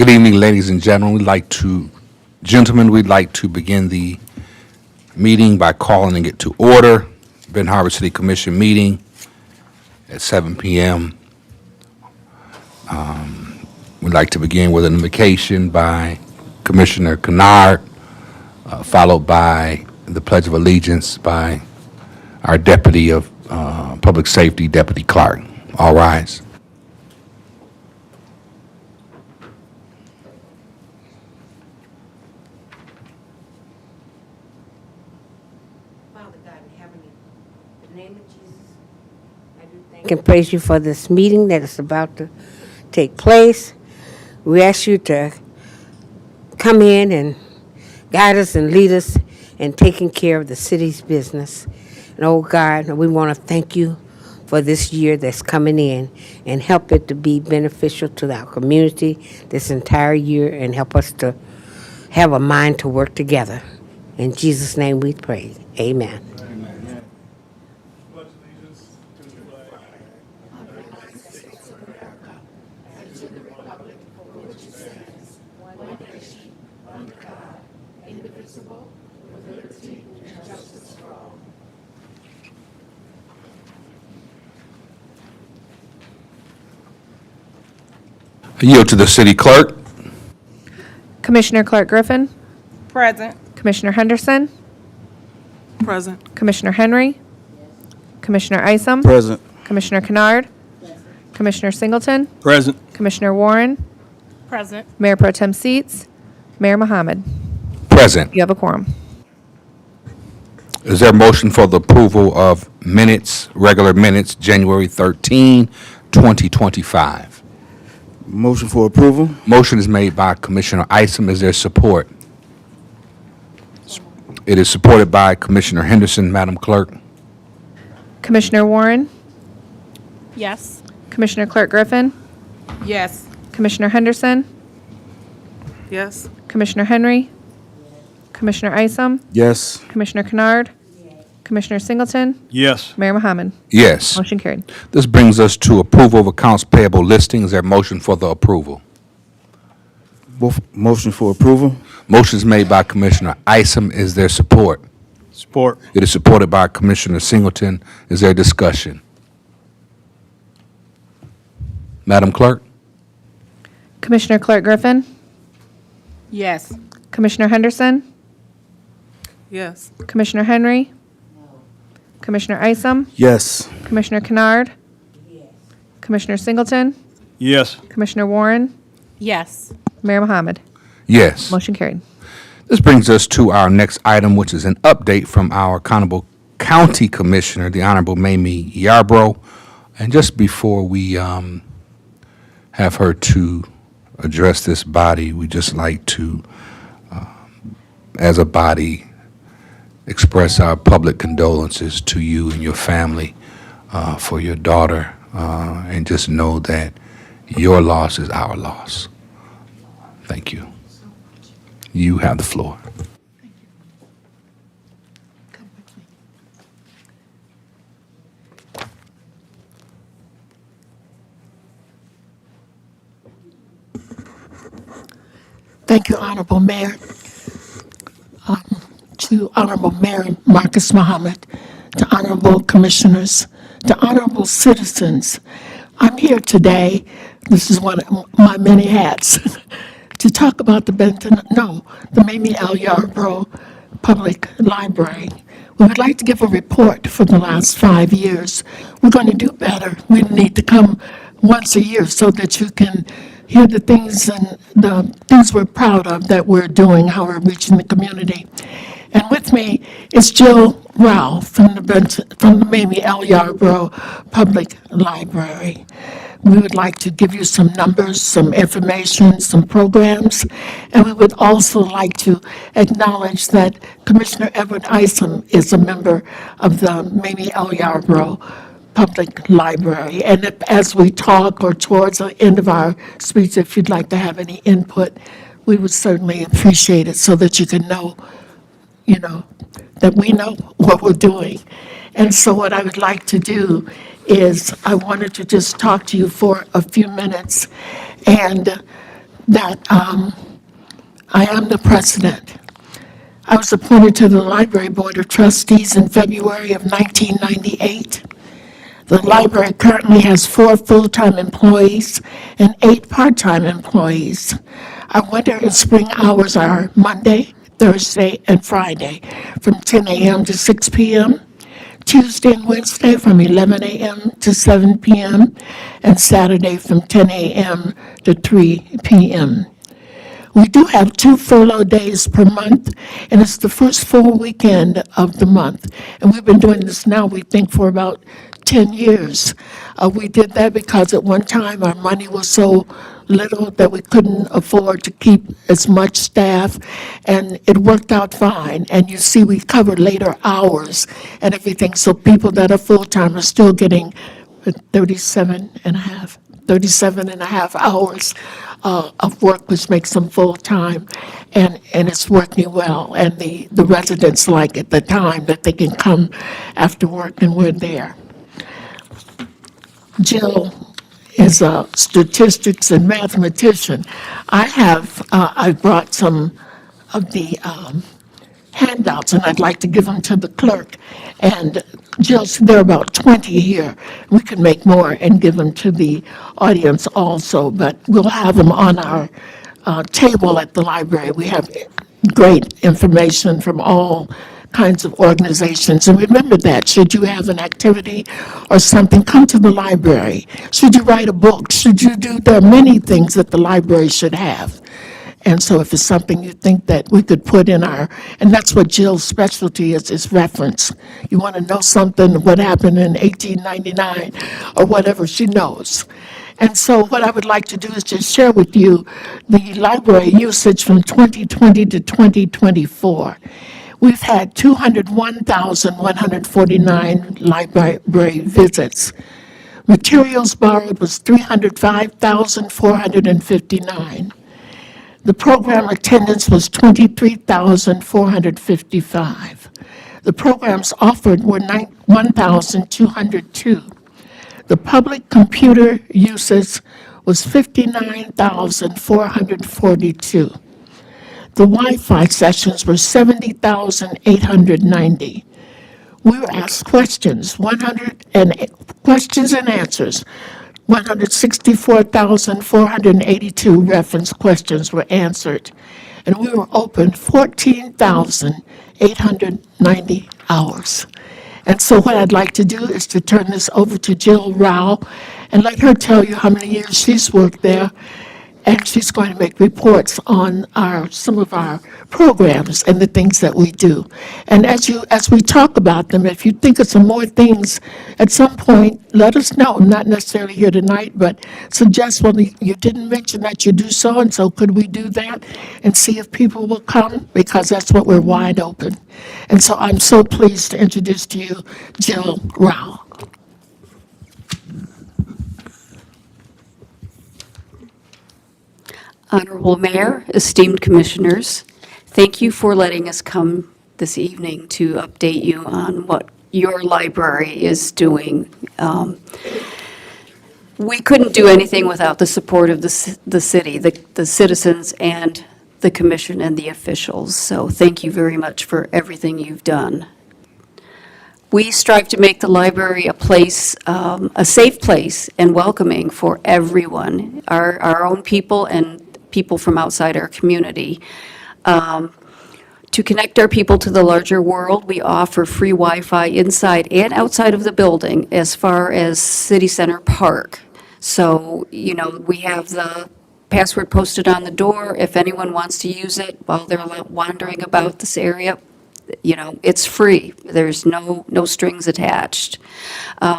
Good evening, ladies and gentlemen. We'd like to begin the meeting by calling it to order. Ben Harbor City Commission meeting at 7 p.m. We'd like to begin with an invocation by Commissioner Kennard, followed by the Pledge of Allegiance by our Deputy of Public Safety, Deputy Clark. All rise. Father God in heaven, in the name of Jesus, I do thank and praise you for this meeting that is about to take place. We ask you to come in and guide us and lead us in taking care of the city's business. And oh God, we want to thank you for this year that's coming in and help it to be beneficial to our community this entire year and help us to have a mind to work together. In Jesus' name we pray. Amen. Pledge allegiance to the flag I yield to the city clerk. Commissioner Clark Griffin, Present. Commissioner Henderson, Present. Commissioner Henry, Commissioner Isom, Present. Commissioner Kennard, Commissioner Singleton, Present. Commissioner Warren, Present. Mayor Pro Tem Seats, Mayor Mohammed. Present. You have a quorum. Is there a motion for the approval of minutes, regular minutes, January 13, 2025? Motion for approval. Motion is made by Commissioner Isom. Is there support? It is supported by Commissioner Henderson, Madam Clerk. Commissioner Warren, Yes. Commissioner Clark Griffin, Yes. Commissioner Henderson, Yes. Commissioner Henry, Commissioner Isom, Yes. Commissioner Kennard, Commissioner Singleton, Yes. Mayor Mohammed. Yes. Motion carried. This brings us to approval of accounts payable listing. Is there a motion for the approval? Motion for approval. Motion is made by Commissioner Isom. Is there support? Support. It is supported by Commissioner Singleton. Is there discussion? Madam Clerk? Commissioner Clark Griffin, Yes. Commissioner Henderson, Yes. Commissioner Henry, Commissioner Isom, Yes. Commissioner Kennard, Commissioner Singleton, Yes. Commissioner Warren, Yes. Mayor Mohammed. Yes. Motion carried. This brings us to our next item, which is an update from our accountable county commissioner, the Honorable Mamie Yarbrough. And just before we have her to address this body, we just like to, as a body, express our public condolences to you and your family for your daughter, and just know that your loss is our loss. Thank you. You have the floor. Thank you, Honorable Mayor. To Honorable Mayor Marcus Muhammad, to Honorable Commissioners, to Honorable Citizens, I'm here today, this is one of my many hats, to talk about the Mamie L. Yarbrough Public Library. We would like to give a report for the last 5 years. We're going to do better. We need to come once a year so that you can hear the things and the things we're proud of that we're doing, how we're reaching the community. And with me is Jill Rao from the Mamie L. Yarbrough Public Library. We would like to give you some numbers, some information, some programs, and we would also like to acknowledge that Commissioner Edward Isom is a member of the Mamie L. Yarbrough Public Library. And as we talk or towards the end of our speech, if you'd like to have any input, we would certainly appreciate it so that you can know, that we know what we're doing. And so what I would like to do is I wanted to just talk to you for a few minutes and that I am the president. I was appointed to the Library Board of Trustees in February of 1998. The library currently has 4 full-time employees and 8 part-time employees. Our winter and spring hours are Monday, Thursday, and Friday from 10 a.m. to 6 p.m., Tuesday and Wednesday from 11 a.m. to 7 p.m., and Saturday from 10 a.m. to 3 p.m. We do have 2 furlough days per month, and it's the first full weekend of the month. And we've been doing this now, we think, for about 10 years. We did that because at one time our money was so little that we couldn't afford to keep as much staff, and it worked out fine. And you see, we covered later hours and everything, so people that are full-time are still getting 37 and a half hours of work, which makes them full-time, and it's working well. And the residents like it, the time that they can come after work and we're there. Jill is a statistics and mathematician. I brought some of the handouts, and I'd like to give them to the clerk. And Jill's, there are about 20 here. We could make more and give them to the audience also, but we'll have them on our table at the library. We have great information from all kinds of organizations. And remember that, should you have an activity or something, come to the library. Should you write a book? There are many things that the library should have. And so if it's something you think that we could put in and that's what Jill's specialty is reference. You want to know something, what happened in 1899 or whatever, she knows. And so what I would like to do is just share with you the library usage from 2020 to 2024. We've had 201,149 library visits. Materials borrowed was 305,459. The program attendance was 23,455. The programs offered were 1,202. The public computer usage was 59,442. The Wi-Fi sessions were 70,890. We were asked questions, questions and answers. 164,482 reference questions were answered, and we were open 14,890 hours. And so what I'd like to do is to turn this over to Jill Rao and let her tell you how many years she's worked there. And she's going to make reports on some of our programs and the things that we do. And as we talk about them, if you think of some more things at some point, let us know. Not necessarily here tonight, but suggest, well, you didn't mention that you do so, and so could we do that? And see if people will come, because that's what we're wide open. And so I'm so pleased to introduce to you Jill Rao. Honorable Mayor, esteemed commissioners, thank you for letting us come this evening to update you on what your library is doing. We couldn't do anything without the support of the city, the citizens, and the commission and the officials. So thank you very much for everything you've done. We strive to make the library a place, a safe place and welcoming for everyone, our own people and people from outside our community. To connect our people to the larger world, we offer free Wi-Fi inside and outside of the building as far as City Center Park. So, we have the password posted on the door. If anyone wants to use it while they're wandering about this area, it's free. There's no strings attached.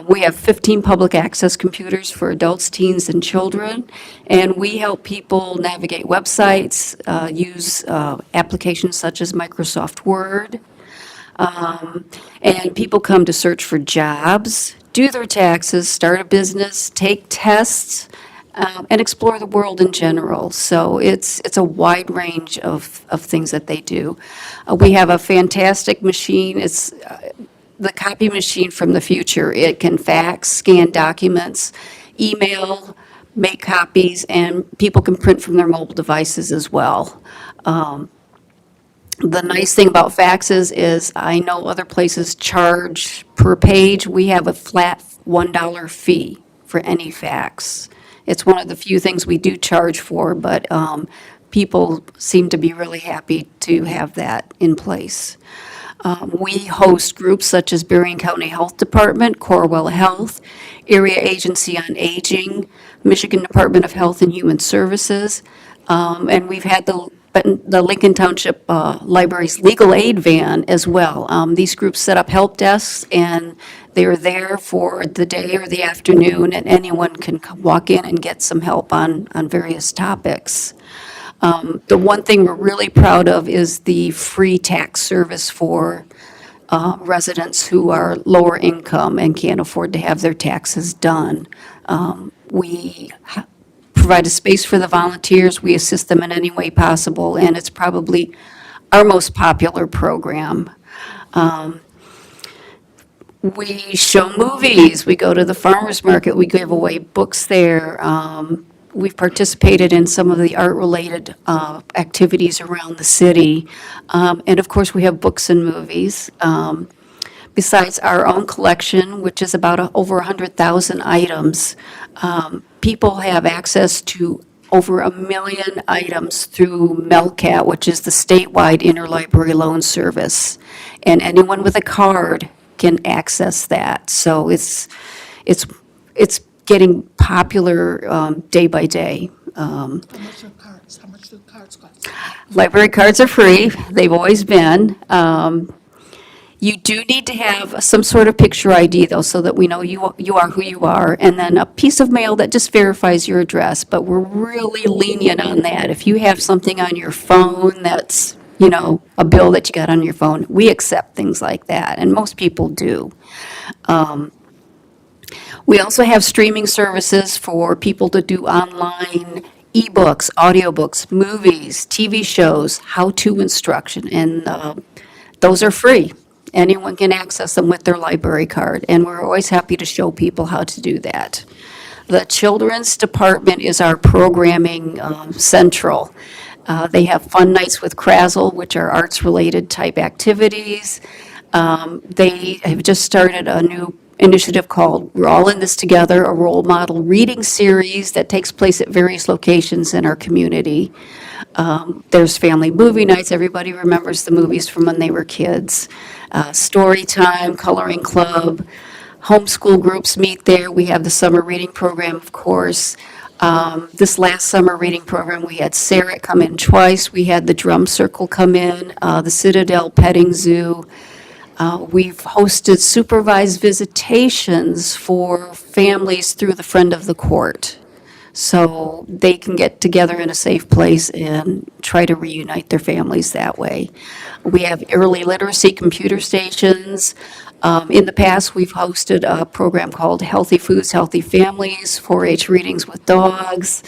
We have 15 public access computers for adults, teens, and children, and we help people navigate websites, use applications such as Microsoft Word, and people come to search for jobs, do their taxes, start a business, take tests, and explore the world in general. So it's a wide range of things that they do. We have a fantastic machine. It's the copy machine from the future. It can fax, scan documents, email, make copies, and people can print from their mobile devices as well. The nice thing about faxes is I know other places charge per page. We have a flat $1 fee for any fax. It's one of the few things we do charge for, but people seem to be really happy to have that in place. We host groups such as Berrien County Health Department, Corwell Health, Area Agency on Aging, Michigan Department of Health and Human Services, and we've had the Lincoln Township Library's legal aid van as well. These groups set up help desks, and they're there for the day or the afternoon, and anyone can walk in and get some help on various topics. The one thing we're really proud of is the free tax service for residents who are lower income and can't afford to have their taxes done. We provide a space for the volunteers, we assist them in any way possible, and it's probably our most popular program. We show movies, we go to the farmer's market, we give away books there. We've participated in some of the art-related activities around the city. And of course, we have books and movies. Besides our own collection, which is about over 100,000 items, people have access to over 1 million items through Melcat, which is the statewide interlibrary loan service. And anyone with a card can access that. So it's getting popular day by day. How much do cards cost? Library cards are free. They've always been. You do need to have some sort of picture ID, though, so that we know you are who you are, and then a piece of mail that just verifies your address. But we're really lenient on that. If you have something on your phone that's, a bill that you got on your phone, we accept things like that, and most people do. We also have streaming services for people to do online ebooks, audiobooks, movies, TV shows, how-to instruction, and those are free. Anyone can access them with their library card, and we're always happy to show people how to do that. The Children's Department is our programming central. They have fun nights with Krazel, which are arts-related type activities. They have just started a new initiative called We're All in This Together, a role model reading series that takes place at various locations in our community. There's family movie nights. Everybody remembers the movies from when they were kids. Story time, coloring club, homeschool groups meet there. We have the summer reading program, of course. This last summer reading program, we had Sarah come in twice. We had the Drum Circle come in, the Citadel Petting Zoo. We've hosted supervised visitations for families through the Friend of the Court, so they can get together in a safe place and try to reunite their families that way. We have early literacy computer stations. In the past, we've hosted a program called Healthy Foods, Healthy Families, 4-H readings with dogs.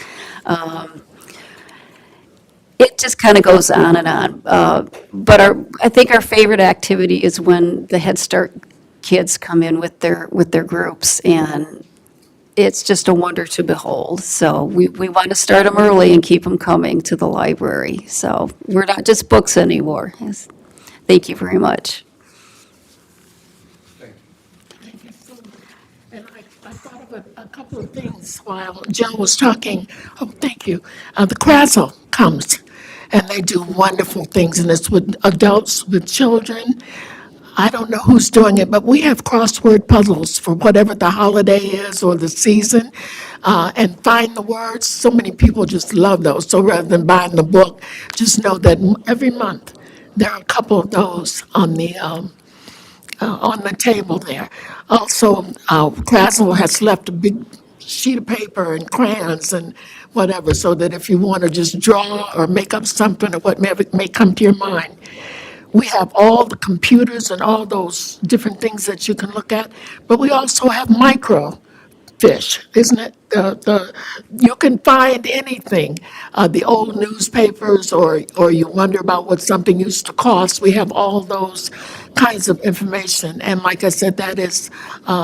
It just kind of goes on and on. But I think our favorite activity is when the Head Start kids come in with their groups, and it's just a wonder to behold. So we want to start them early and keep them coming to the library. So we're not just books anymore. Yes. Thank you very much. And I thought of a couple of things while Joe was talking. Oh, thank you. The Krazel comes, and they do wonderful things, and it's with adults, with children. I don't know who's doing it, but we have crossword puzzles for whatever the holiday is or the season, and find the words. So many people just love those. So rather than buying the book, just know that every month there are a couple of those on the table there. Also, Krazel has left a big sheet of paper and crayons and whatever, so that if you want to just draw or make up something or whatever may come to your mind. We have all the computers and all those different things that you can look at, but we also have micro fish, isn't it? You can find anything, the old newspapers, or you wonder about what something used to cost. We have all those kinds of information. And like I said, that is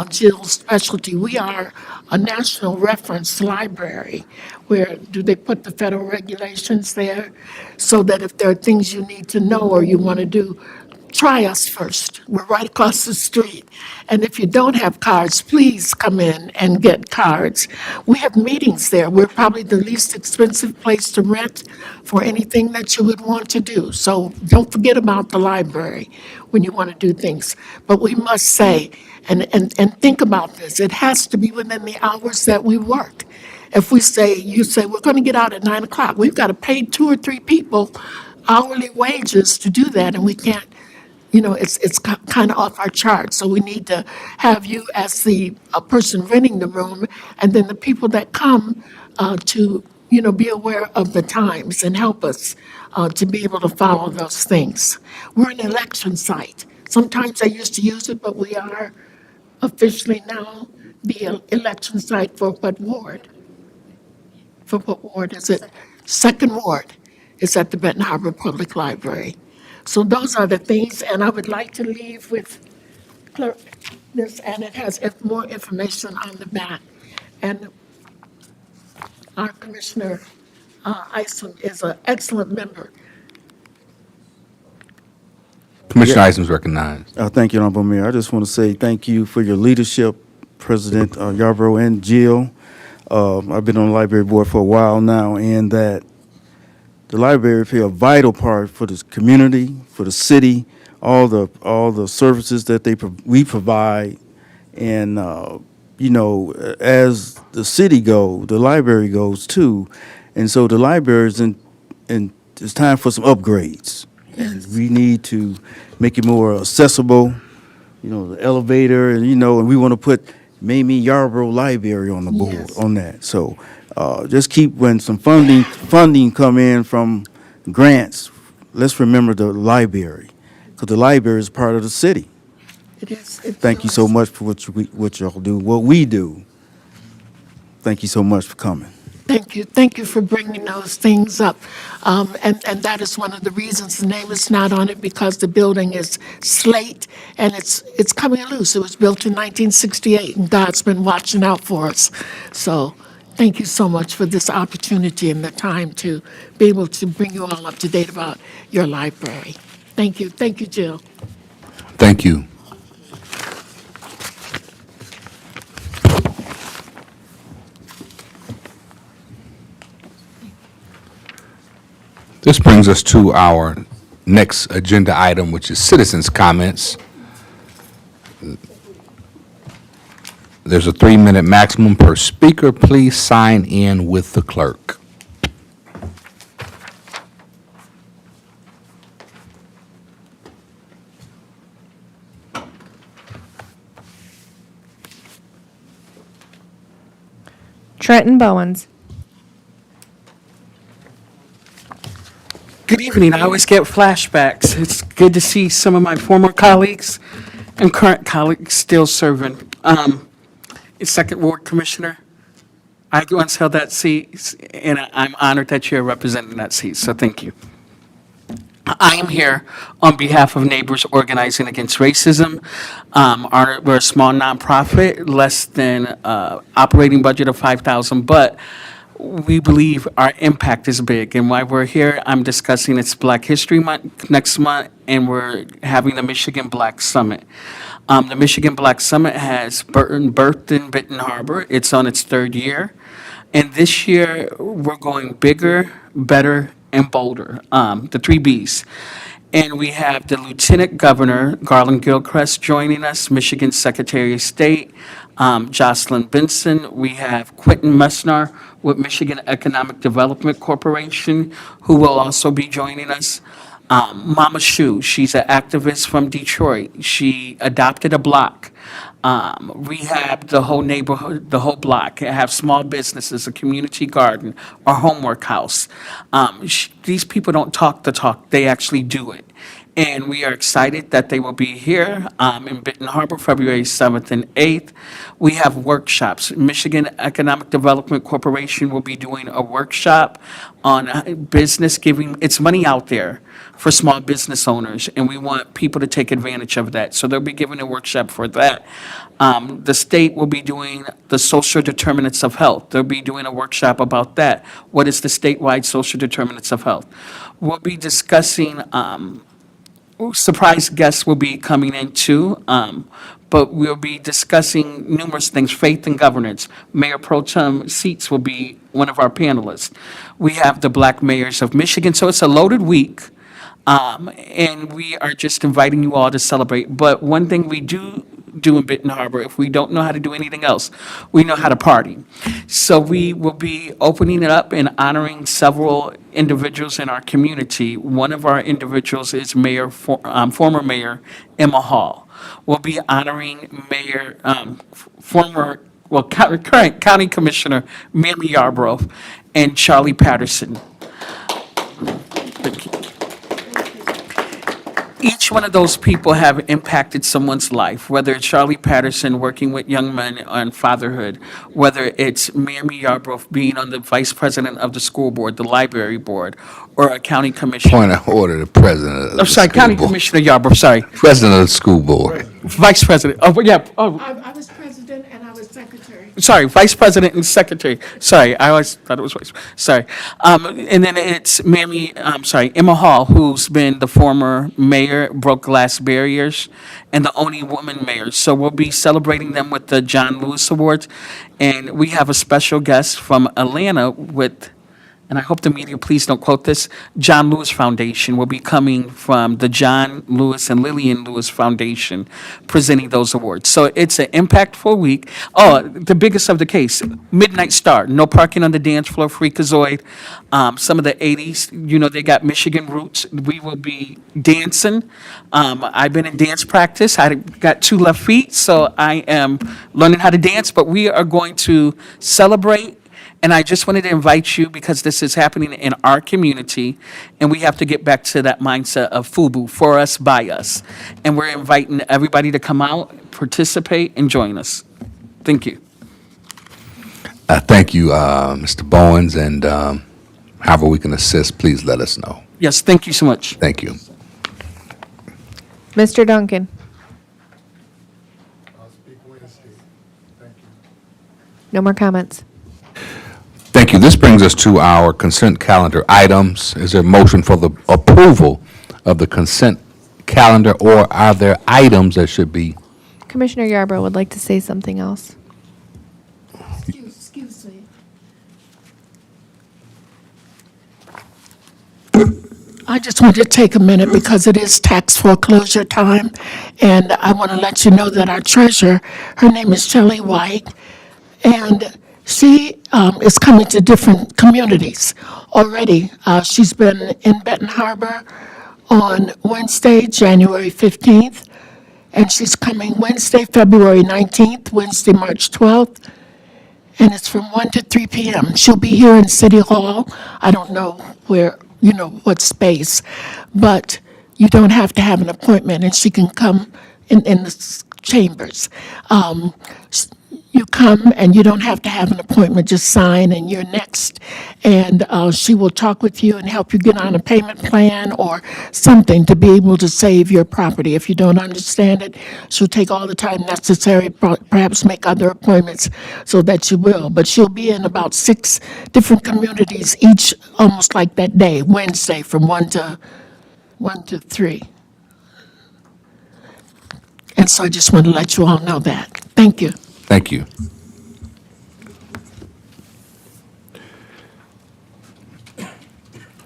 Jill's specialty. We are a national reference library. Where do they put the federal regulations there? So that if there are things you need to know or you want to do, try us first. We're right across the street. And if you don't have cards, please come in and get cards. We have meetings there. We're probably the least expensive place to rent for anything that you would want to do. So don't forget about the library when you want to do things. But we must say, and think about this, it has to be within the hours that we work. If you say, we're going to get out at 9 o'clock, we've got to pay 2 or 3 people hourly wages to do that, and we can't, it's kind of off our chart. So we need to have you as the person renting the room, and then the people that come to, be aware of the times and help us to be able to follow those things. We're an election site. Sometimes I used to use it, but we are officially now the election site for what ward? For what ward is it? Second ward is at the Benton Harbor Public Library. So those are the things, and I would like to leave with clerk this, and it has more information on the back. And our Commissioner Isom is an excellent member. Commissioner Isom's recognized. Thank you, Honorable Mayor. I just want to say thank you for your leadership, President Yarborough and Jill. I've been on the library board for a while now, and that the library play a vital part for the community, for the city, all the services that we provide, and as the city goes, the library goes too, and so the library is and it's time for some upgrades, and we need to make it more accessible. The elevator, and and we want to put Mamie Yarborough Library on the board. Yes. On that. So just keep, when some funding come in from grants, let's remember the library, because the library is part of the city. It is. Thank you so much for what y'all do, what we do. Thank you so much for coming. Thank you. Thank you for bringing those things up. And that is one of the reasons the name is not on it, because the building is slate and it's coming loose. It was built in 1968, and God's been watching out for us. So thank you so much for this opportunity and the time to be able to bring you all up to date about your library. Thank you. Thank you, Jill. Thank you. This brings us to our next agenda item, which is citizens' comments. There's a 3-minute maximum per speaker. Please sign in with the clerk. Trenton Bowens. Good evening. I always get flashbacks. It's good to see some of my former colleagues and current colleagues still serving. As Second Ward Commissioner, I once held that seat, and I'm honored that you're representing that seat, so thank you. I am here on behalf of Neighbors Organizing Against Racism. We're a small nonprofit, less than operating budget of $5,000, but we believe our impact is big. And while we're here, I'm discussing it's Black History Month next month, and we're having the Michigan Black Summit. The Michigan Black Summit has birthed in Benton Harbor. It's on its 3rd year. And this year, we're going bigger, better, and bolder, the 3 Bs. And we have the Lieutenant Governor, Garland Gilchrist, joining us, Michigan Secretary of State, Jocelyn Benson. We have Quentin Messner with Michigan Economic Development Corporation, who will also be joining us. Mama Shu, she's an activist from Detroit. She adopted a block rehab the whole neighborhood, the whole block, have small businesses, a community garden, a homework house. These people don't talk the talk, they actually do it. And we are excited that they will be here in Benton Harbor, February 7th and 8th. We have workshops. Michigan Economic Development Corporation will be doing a workshop on business giving, it's money out there for small business owners, and we want people to take advantage of that. So they'll be giving a workshop for that. The state will be doing the social determinants of health. They'll be doing a workshop about that. What is the statewide social determinants of health? We'll be discussing surprise guests will be coming in too, but we'll be discussing numerous things, faith and governance. Mayor Pro Tem Seats will be one of our panelists. We have the Black Mayors of Michigan, so it's a loaded week, and we are just inviting you all to celebrate. But one thing we do in Benton Harbor, if we don't know how to do anything else, we know how to party. So we will be opening it up and honoring several individuals in our community. One of our individuals is former Mayor Emma Hall. We'll be honoring current County Commissioner Mamie Yarbrough and Charlie Patterson. Each one of those people have impacted someone's life, whether it's Charlie Patterson working with young men on fatherhood, whether it's Mamie Yarbrough being on the vice president of the school board, the library board, or a county commissioner. Point of order, the president of the I'm sorry, school County board. Commissioner Yarbrough, sorry, President of the school board. vice president, yeah, I was president and I was secretary. sorry, vice president and secretary. Sorry, I always thought it was vice. Sorry. And then it's Emma Hall, who's been the former mayor, broke glass barriers, and the only woman mayor. So we'll be celebrating them with the John Lewis Awards. And we have a special guest from Atlanta with, and I hope the media, please don't quote this, John Lewis Foundation will be coming from the John Lewis and Lillian Lewis Foundation, presenting those awards. So it's an impactful week. Oh, the biggest of the case, Midnight Star, no parking on the dance floor, Freakazoid. Some of the 80s, they got Michigan roots. We will be dancing. I've been in dance practice. I got 2 left feet, so I am learning how to dance, but we are going to celebrate. And I just wanted to invite you, because this is happening in our community, and we have to get back to that mindset of FUBU, for us, by us. And we're inviting everybody to come out, participate, and join us. Thank you. Thank you, Mr. Bowens, and however we can assist, please let us know. Yes, thank you so much. Thank you. Mr. Duncan. I'll speak Wednesday. Thank you. No more comments. Thank you. This brings us to our consent calendar items. Is there a motion for the approval of the consent calendar, or are there items that should be? Commissioner Yarbrough would like to say something else. Excuse me. I just want to take a minute because it is tax foreclosure time, and I want to let you know that our treasurer, her name is Shelley White, and she is coming to different communities already. She's been in Benton Harbor on Wednesday, January 15th, and she's coming Wednesday, February 19th, Wednesday, March 12th, and it's from 1 to 3 p.m. She'll be here in City Hall. I don't know where, what space, but you don't have to have an appointment, and she can come in the chambers. You come and you don't have to have an appointment, just sign and you're next. And she will talk with you and help you get on a payment plan or something to be able to save your property. If you don't understand it, she'll take all the time necessary, perhaps make other appointments so that you will. But she'll be in about 6 different communities, each almost like that day, Wednesday, from 1 to 3. And so I just want to let you all know that. Thank you. Thank you.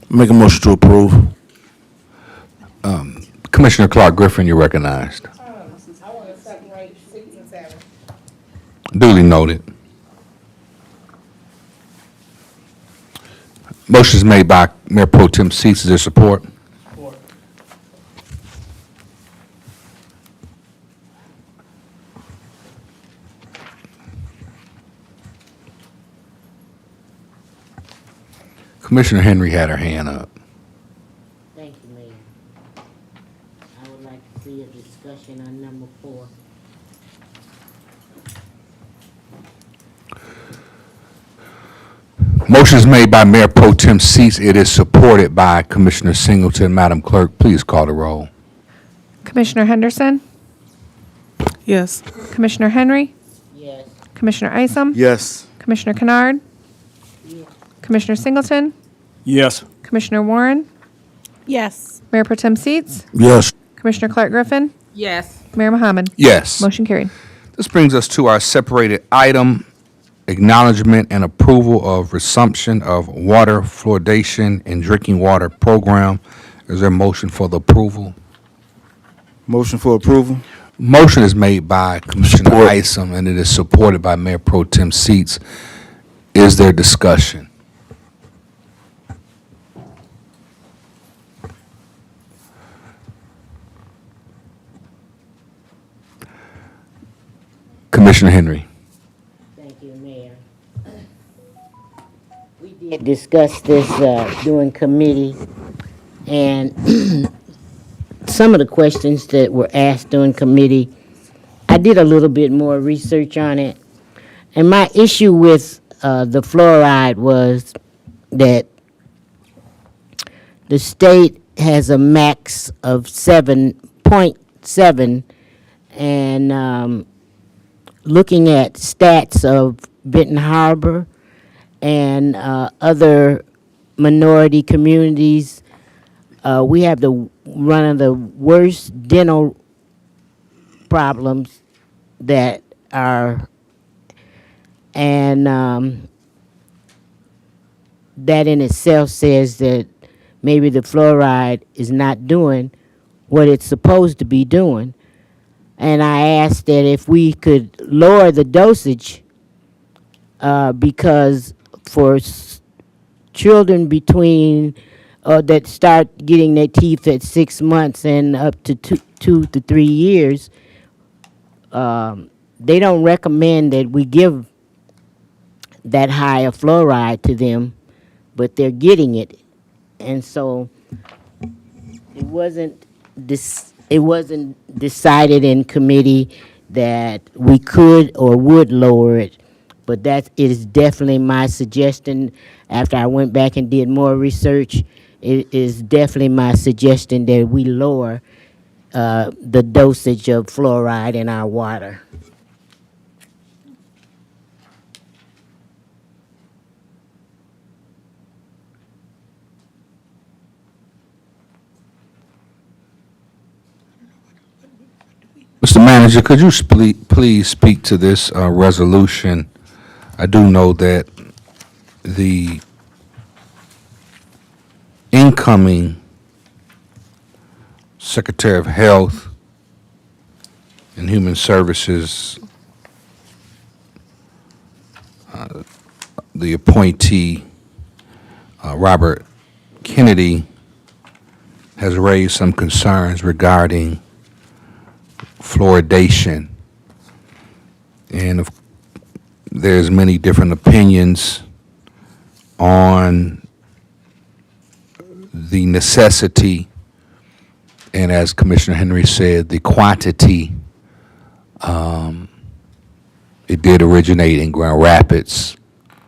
Make a motion to approve. Commissioner Clark Griffin, you're recognized. Duly noted. Motion is made by Mayor Pro Tem Seats. Is there support? Commissioner Henry had her hand up. Thank you, Mayor. I would like to see a discussion on number 4. Motion is made by Mayor Pro Tem Seats. It is supported by Commissioner Singleton. Madam Clerk, please call the roll. Commissioner Henderson? Yes. Commissioner Henry? Yes. Commissioner Isom? Yes. Commissioner Kennard? Commissioner Singleton? Yes. Commissioner Warren? Yes. Mayor Pro Tem Seats? Yes. Commissioner Clark Griffin? Yes. Mayor Mohammed? Yes. Motion carried. This brings us to our separated item, acknowledgement and approval of resumption of water fluoridation and drinking water program. Is there a motion for the approval? Motion for approval? Motion is made by Commissioner Support. Isom, and it is supported by Mayor Pro Tem Seats. Is there discussion? Commissioner Henry. Thank you, Mayor. We did discuss this during committee, and some of the questions that were asked during committee, I did a little bit more research on it. And my issue with the fluoride was that the state has a max of 7.7, and looking at stats of Benton Harbor and other minority communities, we have one of the worst dental problems that are, and that in itself says that maybe the fluoride is not doing what it's supposed to be doing. And I asked that if we could lower the dosage, because for children between that start getting their teeth at 6 months and up to 2 to 3 years, they don't recommend that we give that high of fluoride to them, but they're getting it. And so it wasn't decided in committee that we could or would lower it, but that is definitely my suggestion. After I went back and did more research, it is definitely my suggestion that we lower the dosage of fluoride in our water. Mr. Manager, could you please speak to this resolution? I do know that the incoming Secretary of Health and Human Services, the appointee, Robert Kennedy, has raised some concerns regarding fluoridation. And there's many different opinions on the necessity, and as Commissioner Henry said, the quantity. It did originate in Grand Rapids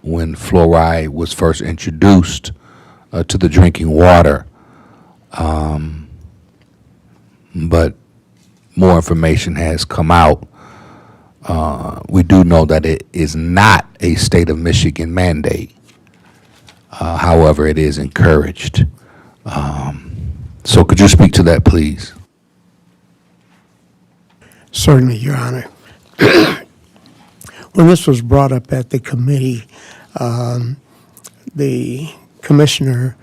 when fluoride was first introduced to the drinking water. But more information has come out. We do know that it is not a state of Michigan mandate. However, it is encouraged. So could you speak to that, please? Certainly, Your Honor. When this was brought up at the committee, the commissioner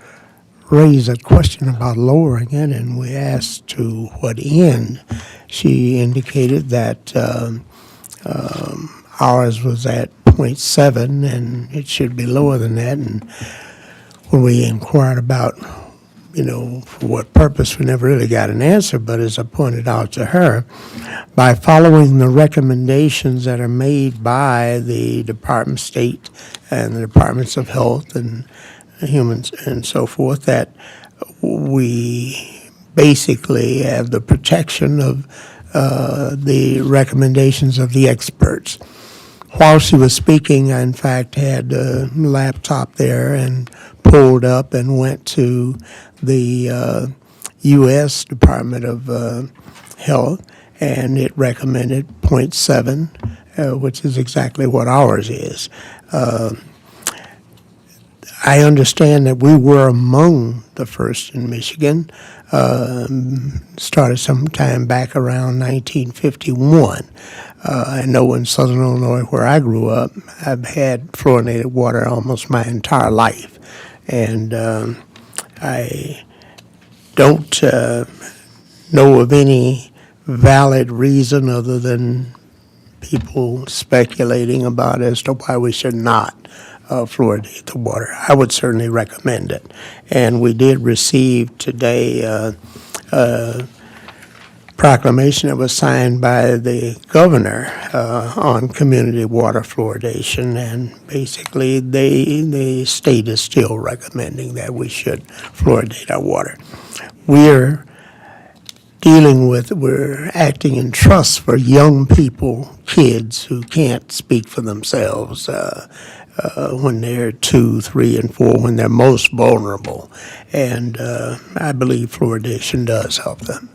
raised a question about lowering it, and we asked to what end. She indicated that ours was at 0.7, and it should be lower than that. And when we inquired about, for what purpose, we never really got an answer. But as I pointed out to her, by following the recommendations that are made by the Department of State and the Departments of Health and humans and so forth, that we basically have the protection of the recommendations of the experts. While she was speaking, I in fact had a laptop there and pulled up and went to the U.S. Department of Health, and it recommended 0.7, which is exactly what ours is. I understand that we were among the first in Michigan, started sometime back around 1951. I know in Southern Illinois, where I grew up, I've had fluorinated water almost my entire life. And I don't know of any valid reason other than people speculating about as to why we should not fluoridate the water. I would certainly recommend it. And we did receive today a proclamation that was signed by the governor on community water fluoridation, and basically the state is still recommending that we should fluoridate our water. We're acting in trust for young people, kids who can't speak for themselves when they're 2, 3, and 4, when they're most vulnerable. And I believe fluoridation does help them.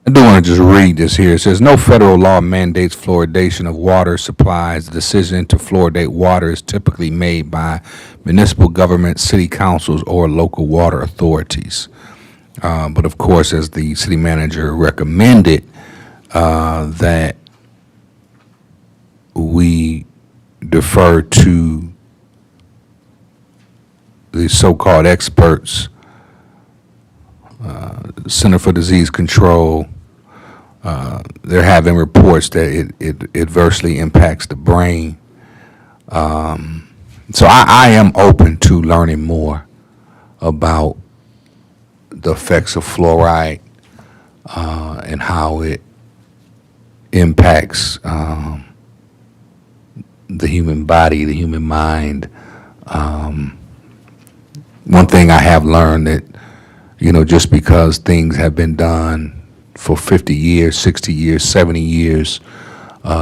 I do want to just read this here. It says, no federal law mandates fluoridation of water supplies. The decision to fluoridate water is typically made by municipal governments, city councils, or local water authorities. But of course, as the city manager recommended, that we defer to the so-called experts, Center for Disease Control. They're having reports that it adversely impacts the brain. So I am open to learning more about the effects of fluoride and how it impacts the human body, the human mind. One thing I have learned that, just because things have been done for 50 years, 60 years, 70 years,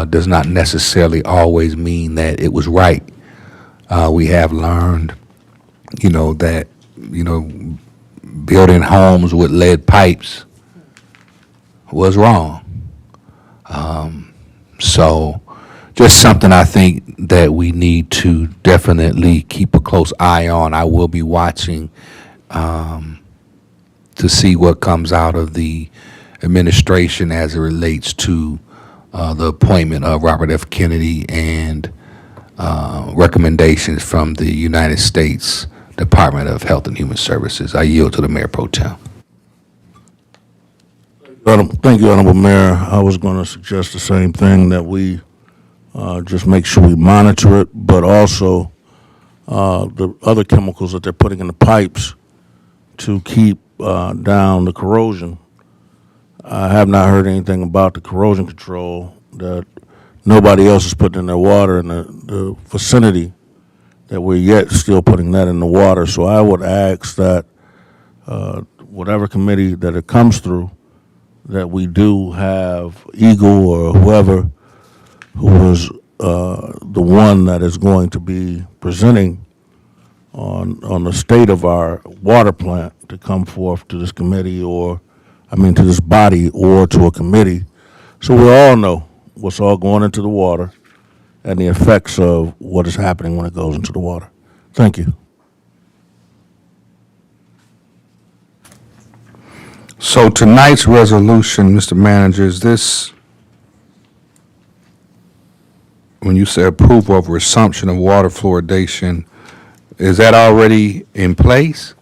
does not necessarily always mean that it was right. We have learned, that, building homes with lead pipes was wrong. So just something I think that we need to definitely keep a close eye on. I will be watching to see what comes out of the administration as it relates to the appointment of Robert F. Kennedy and recommendations from the United States Department of Health and Human Services. I yield to the Mayor Pro Tem. Thank you, Honorable Mayor. I was going to suggest the same thing, that we just make sure we monitor it, but also the other chemicals that they're putting in the pipes to keep down the corrosion. I have not heard anything about the corrosion control that nobody else is putting in their water in the vicinity, that we're yet still putting that in the water. So I would ask that whatever committee that it comes through, that we do have Eagle or whoever who is the one that is going to be presenting on the state of our water plant to come forth to this committee, to this body or to a committee, so we all know what's all going into the water and the effects of what is happening when it goes into the water. Thank you. So tonight's resolution, Mr. Manager, is this, when you say approval of resumption of water fluoridation, is that already in place?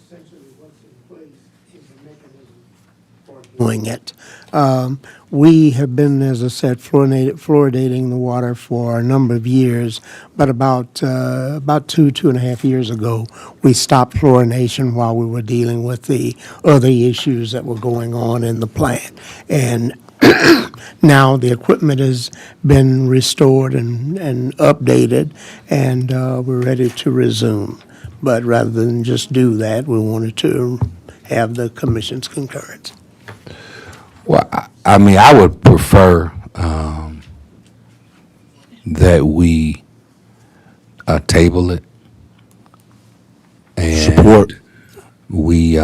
Essentially, what's in place is a mechanism for doing it. We have been, as I said, fluoridating the water for a number of years, but about 2.5 years ago, we stopped fluorination while we were dealing with the other issues that were going on in the plant. And Now, the equipment has been restored and updated, and we're ready to resume. But rather than just do that, we wanted to have the commission's concurrence. Well, I mean, I would prefer that we table it. And Support. we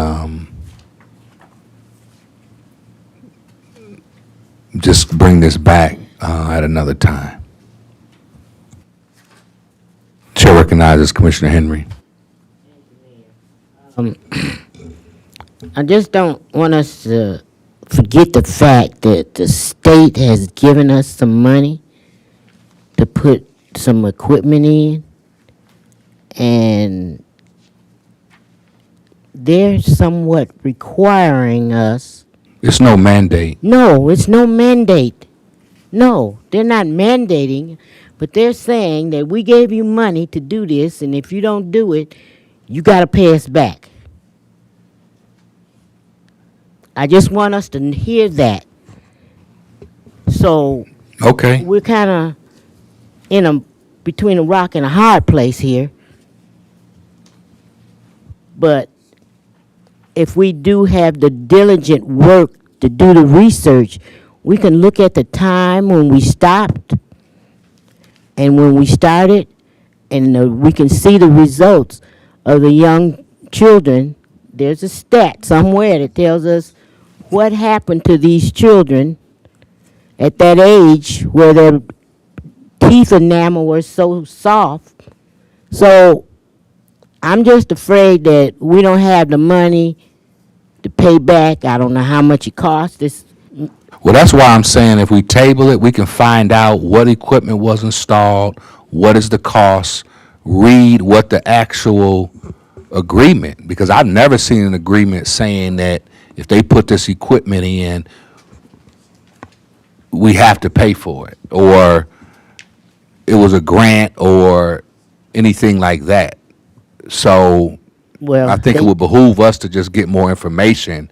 just bring this back at another time. Chair recognizes Commissioner Henry. I just don't want us to forget the fact that the state has given us some money to put some equipment in, and they're somewhat requiring us. It's no mandate. No, it's no mandate. No, they're not mandating, but they're saying that we gave you money to do this, and if you don't do it, you got to pay us back. I just want us to hear that. So Okay. we're kind of between a rock and a hard place here. But if we do have the diligent work to do the research, we can look at the time when we stopped and when we started, and we can see the results of the young children. There's a stat somewhere that tells us what happened to these children at that age where their teeth enamel was so soft. So I'm just afraid that we don't have the money to pay back. I don't know how much it costs. Well, that's why I'm saying if we table it, we can find out what equipment was installed, what is the cost, read what the actual agreement, because I've never seen an agreement saying that if they put this equipment in, we have to pay for it, or it was a grant or anything like that. So Well, I think it would behoove us to just get more information,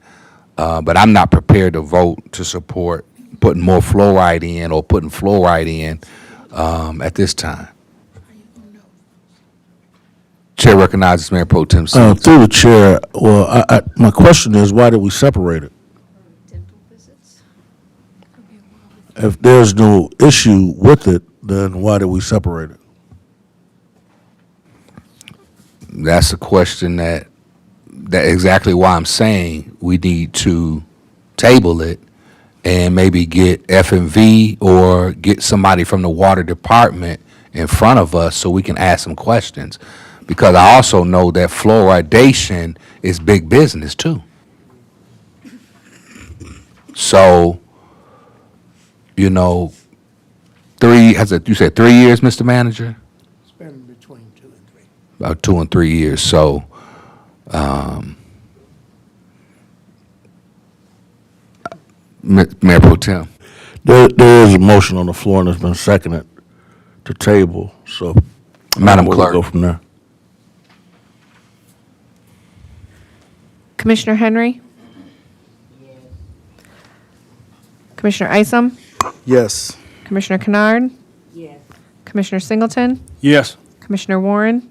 but I'm not prepared to vote to support putting more fluoride in or putting fluoride in at this time. Chair recognizes Mayor Pro Tem Seats. Through the chair, well, my question is, why did we separate it? If there's no issue with it, then why did we separate it? That's a question that exactly why I'm saying we need to table it and maybe get F&V or get somebody from the water department in front of us so we can ask some questions. Because I also know that fluoridation is big business too. So, you know, you said 3 years, Mr. Manager? It's been between 2 and 3. About 2 and 3 years. So, Mayor Pro Tem. There is a motion on the floor and it's been seconded to table, so. Madam we'll Clerk. Go from there. Commissioner Henry? Commissioner Isom? Yes. Commissioner Kennard? Yes. Commissioner Singleton? Yes. Commissioner Warren?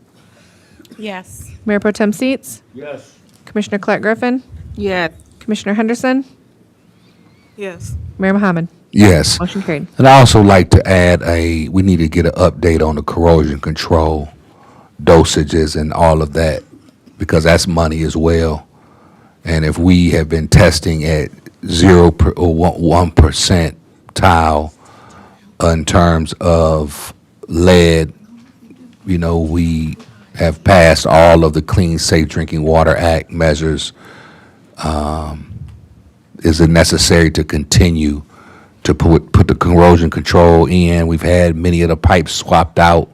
Yes. Mayor Pro Tem Seats? Yes. Commissioner Clark Griffin? Yes. Commissioner Henderson? Yes. Mayor Mohammed? Yes. Motion carried. And I also like to add we need to get an update on the corrosion control dosages and all of that, because that's money as well. And if we have been testing at 1% tile in terms of lead, you know, we have passed all of the Clean Safe Drinking Water Act measures. Is it necessary to continue to put the corrosion control in? We've had many of the pipes swapped out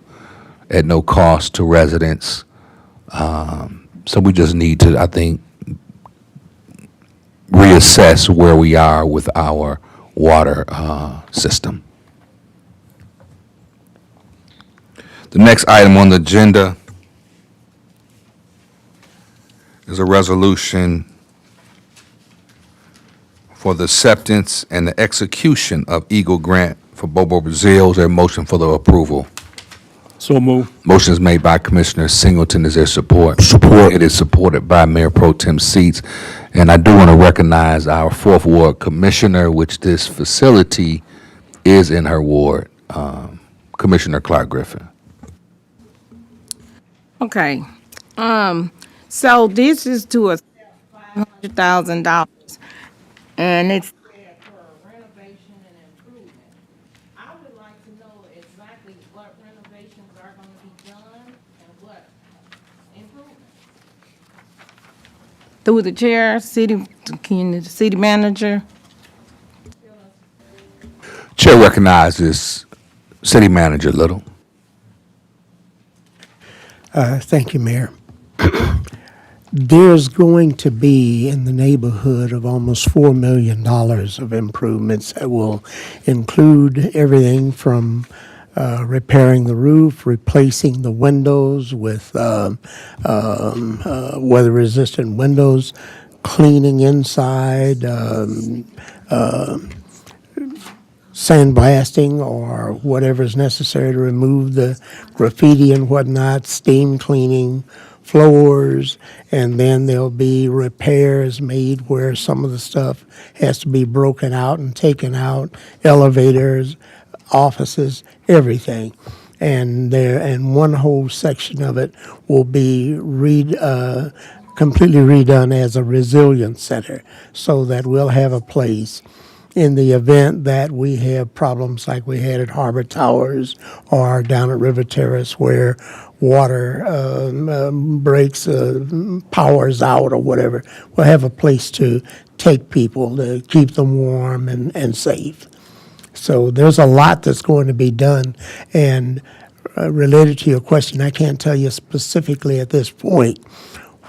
at no cost to residents. So we just need to, I think, reassess where we are with our water system. The next item on the agenda is a resolution for the acceptance and the execution of Eagle Grant for Bobo Brazil. Is there a motion for the approval? So move. Motion is made by Commissioner Singleton. Is there support? Support. It is supported by Mayor Pro Tem Seats. And I do want to recognize our Fourth Ward Commissioner, which this facility is in her ward, Commissioner Clark Griffin. Okay. So this is to a $500,000, and it's for renovation and improvement. I would like to know exactly what renovations are going to be done and what improvements. Through the chair, city manager. Chair recognizes City Manager Little. Thank you, Mayor. There's going to be in the neighborhood of almost $4 million of improvements that will include everything from repairing the roof, replacing the windows with weather-resistant windows, cleaning inside, sandblasting or whatever is necessary to remove the graffiti and whatnot, steam cleaning, floors, and then there'll be repairs made where some of the stuff has to be broken out and taken out, elevators, offices, everything. And one whole section of it will be completely redone as a resilience center, so that we'll have a place in the event that we have problems like we had at Harbor Towers or down at River Terrace where water breaks, power's out or whatever. We'll have a place to take people to keep them warm and safe. So there's a lot that's going to be done. And related to your question, I can't tell you specifically at this point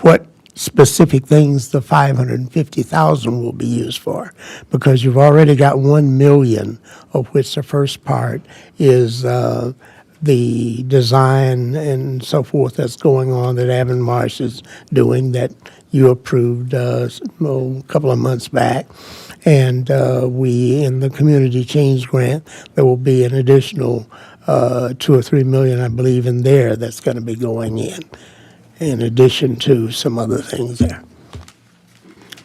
what specific things the $550,000 will be used for, because you've already got $1 million, of which the first part is the design and so forth that's going on that Avon Marsh is doing that you approved a couple of months back. And we, in the Community Change Grant, there will be an additional $2 or $3 million, I believe, in there that's going to be going in addition to some other things there.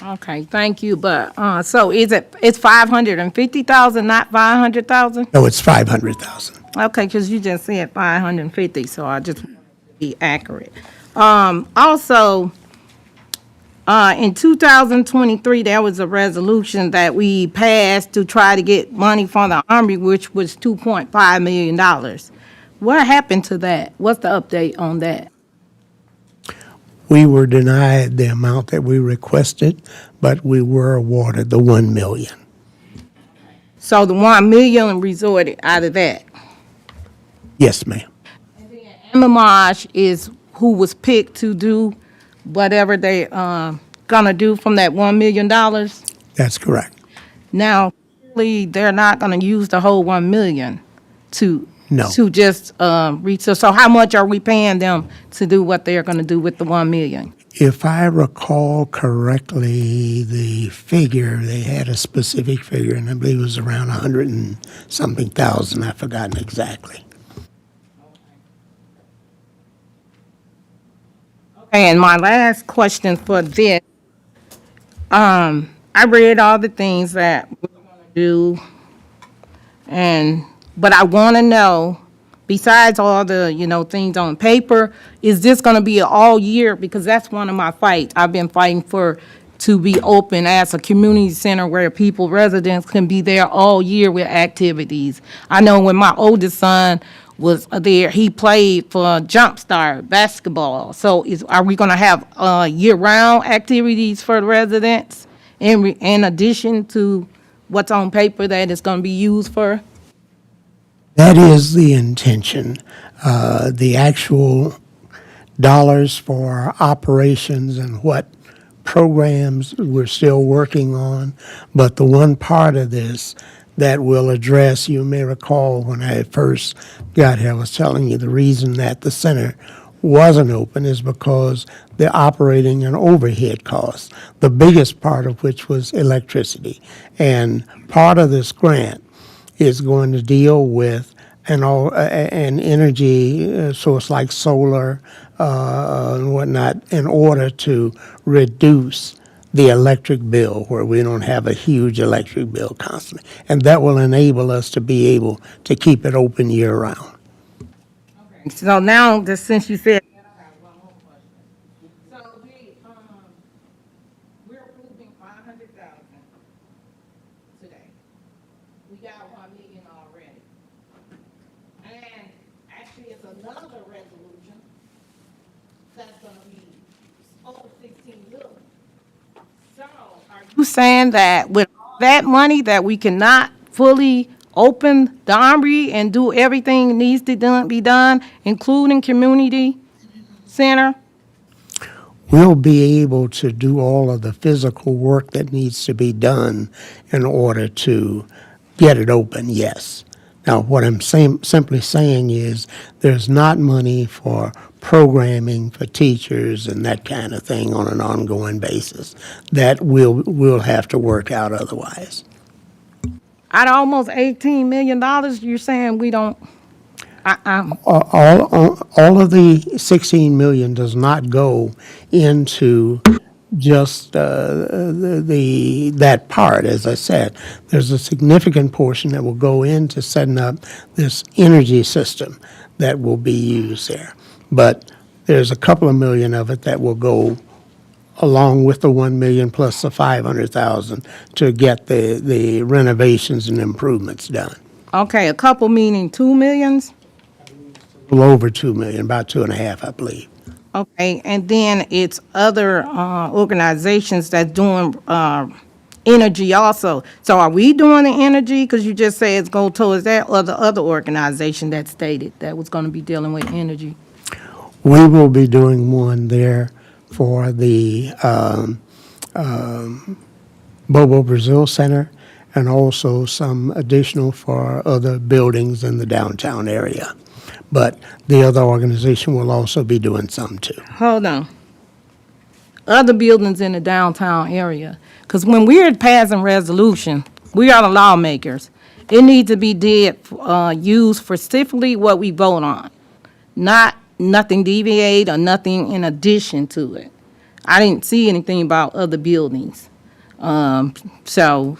Okay, thank you, but, so it's 550,000, not 500,000? No, it's 500,000. Okay, because you just said 550, so I just want to be accurate. Also, in 2023, there was a resolution that we passed to try to get money from the Army, which was $2.5 million. What happened to that? What's the update on that? We were denied the amount that we requested, but we were awarded the $1 million. So the 1 million resorted out of that. Yes, ma'am. Amamaj is who was picked to do whatever they gonna do from that $1 million. That's correct. Now, clearly, they're not gonna use the whole 1 million to No. to just reach. So how much are we paying them to do what they're gonna do with the 1 million? If I recall correctly, the figure, they had a specific figure, and I believe it was around 100 and something thousand. I've forgotten exactly. And my last question for this, I read all the things that we're gonna do, but I wanna know, besides all the, things on paper, is this gonna be all year? Because that's one of my fights. I've been fighting to be open as a community center where residents can be there all year with activities. I know when my oldest son was there, he played for Jumpstart basketball. So are we gonna have year-round activities for the residents in addition to what's on paper that it's gonna be used for? That is the intention. The actual dollars for operations and what programs we're still working on, but the one part of this that will address, you may recall when I first got here, I was telling you the reason that the center wasn't open is because the operating and overhead costs, the biggest part of which was electricity. And part of this grant is going to deal with an energy source like solar and whatnot in order to reduce the electric bill, where we don't have a huge electric bill constantly. And that will enable us to be able to keep it open year-round. So now, just since you said that, I have one more question. So we're approving 500,000 today. We got 1 million already. And actually, it's another resolution that's gonna be over 16 million. So are you saying that with that money that we cannot fully open the Armory and do everything needs to be done, including community center? We'll be able to do all of the physical work that needs to be done in order to get it open, yes. Now, what I'm simply saying is there's not money for programming for teachers and that kind of thing on an ongoing basis. That we'll have to work out otherwise. Out of almost $18 million, you're saying we don't, All of the 16 million does not go into just that part. As I said, there's a significant portion that will go into setting up this energy system that will be used there. But there's a couple of million of it that will go along with the 1 million plus the 500,000 to get the renovations and improvements done. okay, a couple meaning 2 millions? A little over 2 million, about 2.5, I believe. Okay, and then it's other organizations that's doing energy also. So are we doing the energy? Because you just said it's go towards that, or the other organization that stated that was going to be dealing with energy? We will be doing one there for the Bobo Brazil Center, and also some additional for other buildings in the downtown area. But the other organization will also be doing some too. Hold on. Other buildings in the downtown area. Because when we're passing resolution, we are the lawmakers. It needs to be used for specifically what we vote on, not nothing deviate or nothing in addition to it. I didn't see anything about other buildings. So,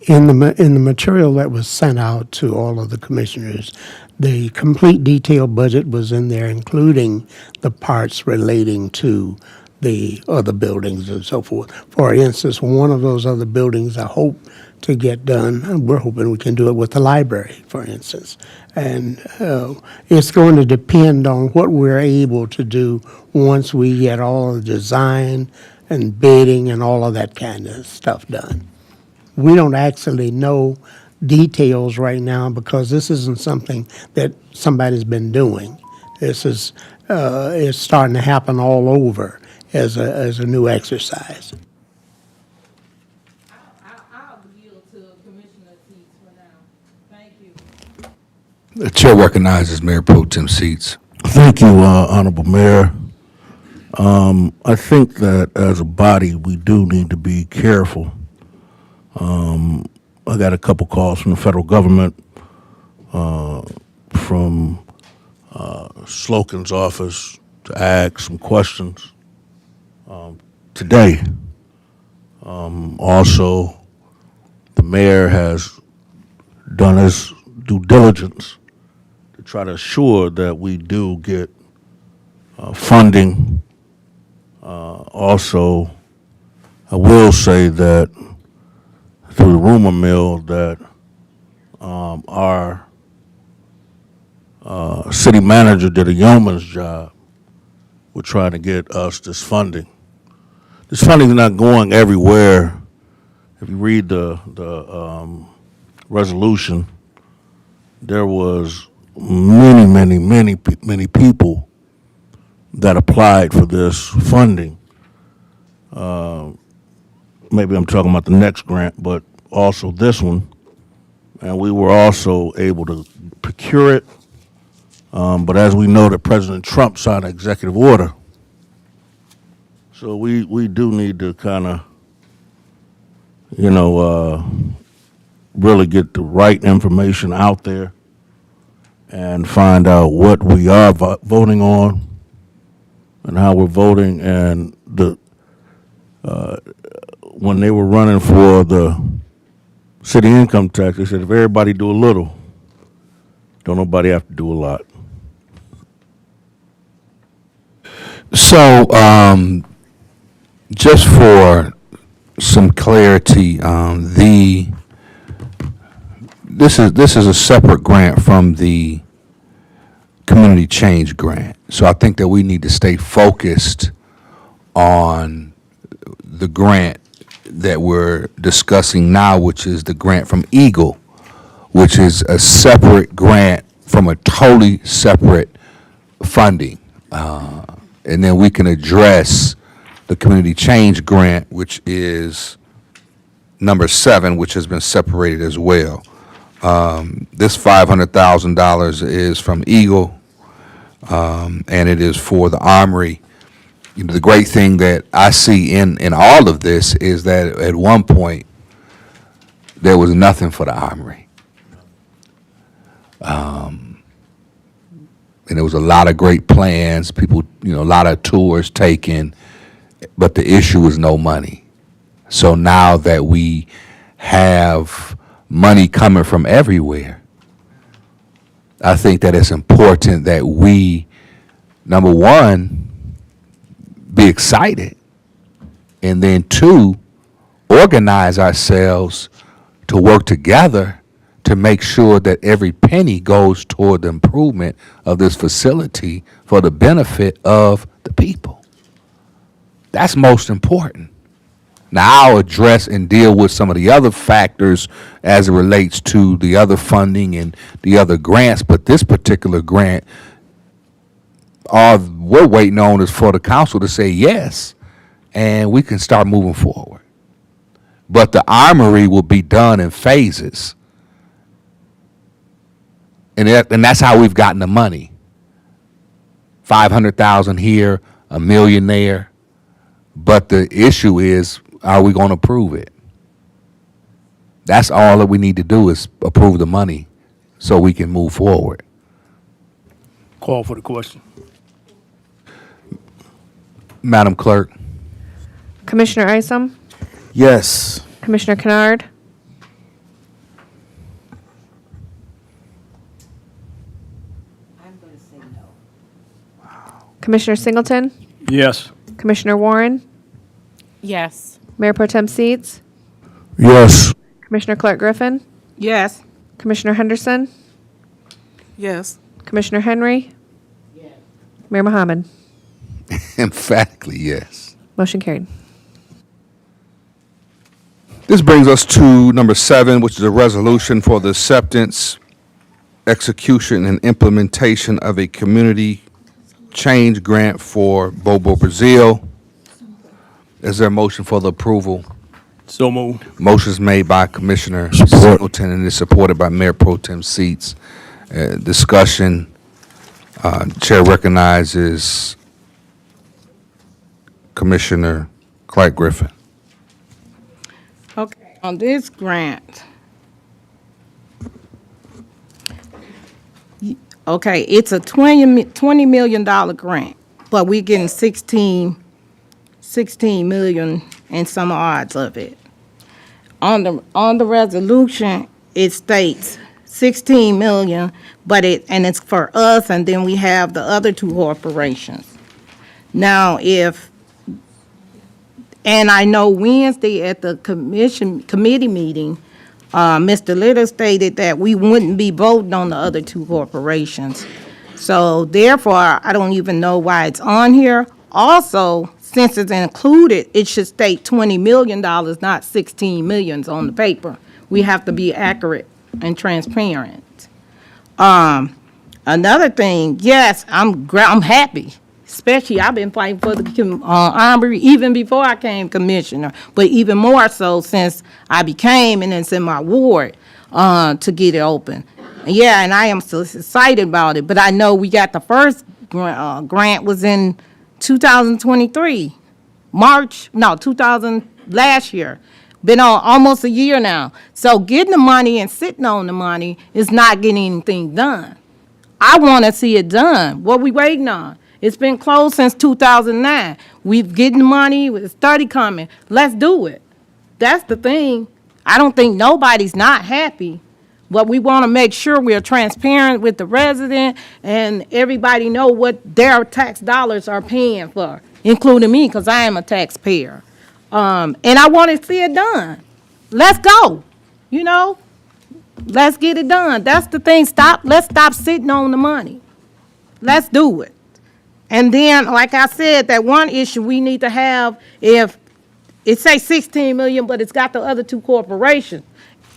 In the material that was sent out to all of the commissioners, the complete detailed budget was in there, including the parts relating to the other buildings and so forth. For instance, one of those other buildings I hope to get done, and we're hoping we can do it with the library, for instance. And it's going to depend on what we're able to do once we get all the design and bidding and all of that kind of stuff done. We don't actually know details right now because this isn't something that somebody's been doing. This is it's starting to happen all over as a new exercise. I'll yield to Commissioner Seats for now. Thank you. The chair recognizes Mayor Pro Tem Seats. Thank you, Honorable Mayor. I think that as a body, we do need to be careful. I got a couple calls from the federal government, from Slokin's office to ask some questions today. Also, the mayor has done his due diligence to try to assure that we do get funding. Also, I will say that through the rumor mill that our city manager did a yeoman's job with trying to get us this funding. This funding is not going everywhere. If you read the resolution, there was many people that applied for this funding. Maybe I'm talking about the next grant, but also this one. And we were also able to procure it. But as we know, that President Trump signed an executive order. So we do need to kind of, really get the right information out there and find out what we are voting on and how we're voting. And when they were running for the city income tax, they said if everybody do a little, don't nobody have to do a lot. So, just for some clarity, this is a separate grant from the community change grant. So I think that we need to stay focused on the grant that we're discussing now, which is the grant from Eagle, which is a separate grant from a totally separate funding. And then we can address the community change grant, which is number 7, which has been separated as well. This $500,000 is from Eagle, and it is for the Armory. You know, the great thing that I see in all of this is that at one point, there was nothing for the Armory. And there was a lot of great plans, people, a lot of tours taken, but the issue was no money. So now that we have money coming from everywhere, I think that it's important that we, number one, be excited, and then 2, organize ourselves to work together to make sure that every penny goes toward the improvement of this facility for the benefit of the people. That's most important. Now, I'll address and deal with some of the other factors as it relates to the other funding and the other grants, but this particular grant, all we're waiting on is for the council to say yes, and we can start moving forward. But the Armory will be done in phases. And that's how we've gotten the money. 500,000 here, $1 million there. But the issue is, are we going to approve it? That's all that we need to do is approve the money so we can move forward. Call for the question. Madam Clerk. Commissioner Isom, Yes. Commissioner Kennard, Commissioner Singleton, Yes. Commissioner Warren, Yes. Mayor Pro Tem Seats, Yes. Commissioner Clark Griffin, Yes. Commissioner Henderson, Yes. Commissioner Henry, Mayor Mohammed. Emphatically yes. Motion carried. This brings us to number 7, which is a resolution for the acceptance, execution, and implementation of a community change grant for Bobo Brazil. Is there a motion for the approval? So moved. Motion's made by Commissioner Support. Singleton and is supported by Mayor Pro Tem Seats. Discussion. Chair recognizes Commissioner Clark Griffin. Okay, on this grant, okay, it's a $20 million grant, but we're getting 16 million and some odds of it. On the resolution, it states 16 million, but it's for us, and then we have the other 2 corporations. Now, and I know Wednesday at the committee meeting, Mr. Little stated that we wouldn't be voting on the other 2 corporations. So therefore, I don't even know why it's on here. Also, since it's included, it should state $20 million, not 16 millions on the paper. We have to be accurate and transparent. Another thing, yes, I'm happy. Especially, I've been fighting for the Armory even before I came commissioner, but even more so since I became, and it's in my ward, to get it open. Yeah, and I am so excited about it, but I know we got the first grant was in 2023, last year. Been on almost a year now. So getting the money and sitting on the money is not getting anything done. I want to see it done. What we waiting on? It's been closed since 2009. We've getting the money, with study coming. Let's do it. That's the thing. I don't think nobody's not happy, but we want to make sure we're transparent with the resident and everybody know what their tax dollars are paying for, including me, because I am a taxpayer. And I want to see it done. Let's go, let's get it done. That's the thing. Let's stop sitting on the money. Let's do it. And then, like I said, that one issue we need to have, if it say 16 million, but it's got the other two corporations,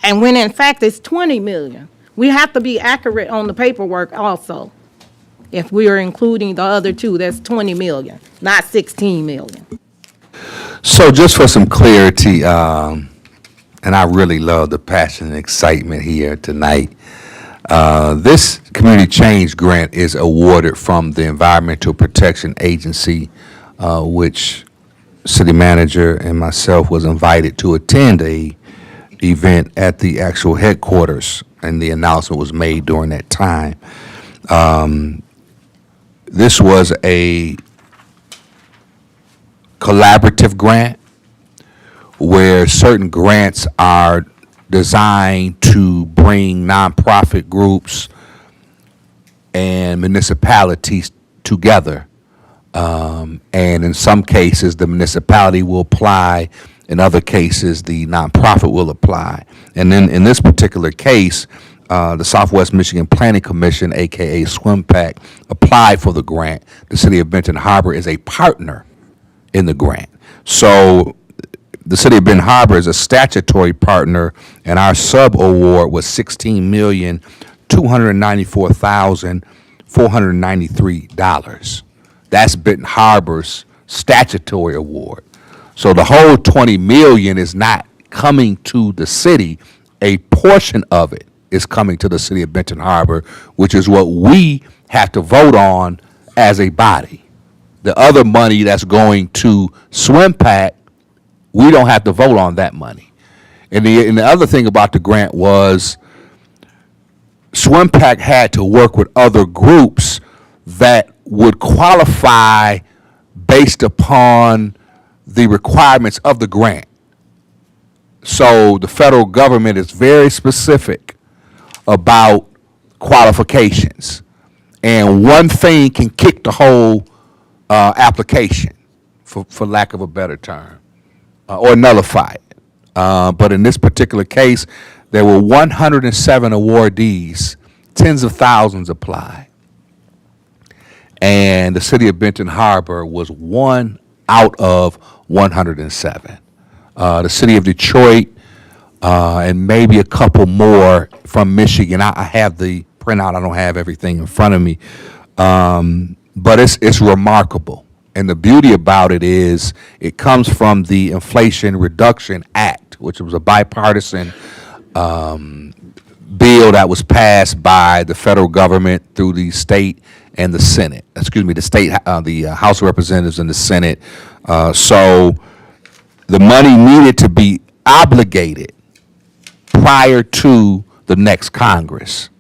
and when in fact it's 20 million, we have to be accurate on the paperwork also. If we are including the other two, that's 20 million, not 16 million. So just for some clarity, and I really love the passion and excitement here tonight, this community change grant is awarded from the Environmental Protection Agency, which city manager and myself was invited to attend a event at the actual headquarters, and the announcement was made during that time. This was a collaborative grant where certain grants are designed to bring nonprofit groups and municipalities together. And in some cases, the municipality will apply. In other cases, the nonprofit will apply. And then in this particular case, the Southwest Michigan Planning Commission, AKA SWMPAC, applied for the grant. The city of Benton Harbor is a partner in the grant. So the city of Benton Harbor is a statutory partner, and our sub-award was $16,294,493. That's Benton Harbor's statutory award. So the whole 20 million is not coming to the city. A portion of it is coming to the city of Benton Harbor, which is what we have to vote on as a body. The other money that's going to SWMPAC, we don't have to vote on that money. And the other thing about the grant was SWMPAC had to work with other groups that would qualify based upon the requirements of the grant. So the federal government is very specific about qualifications. And one thing can kick the whole application, for lack of a better term, or nullify it. But in this particular case, there were 107 awardees, tens of thousands applied. And the city of Benton Harbor was one out of 107. The city of Detroit, and maybe a couple more from Michigan. I have the printout. I don't have everything in front of me. But it's remarkable. And the beauty about it is it comes from the Inflation Reduction Act, which was a bipartisan bill that was passed by the federal government through the state and the Senate. The House of Representatives and the Senate. So the money needed to be obligated prior to the next Congress,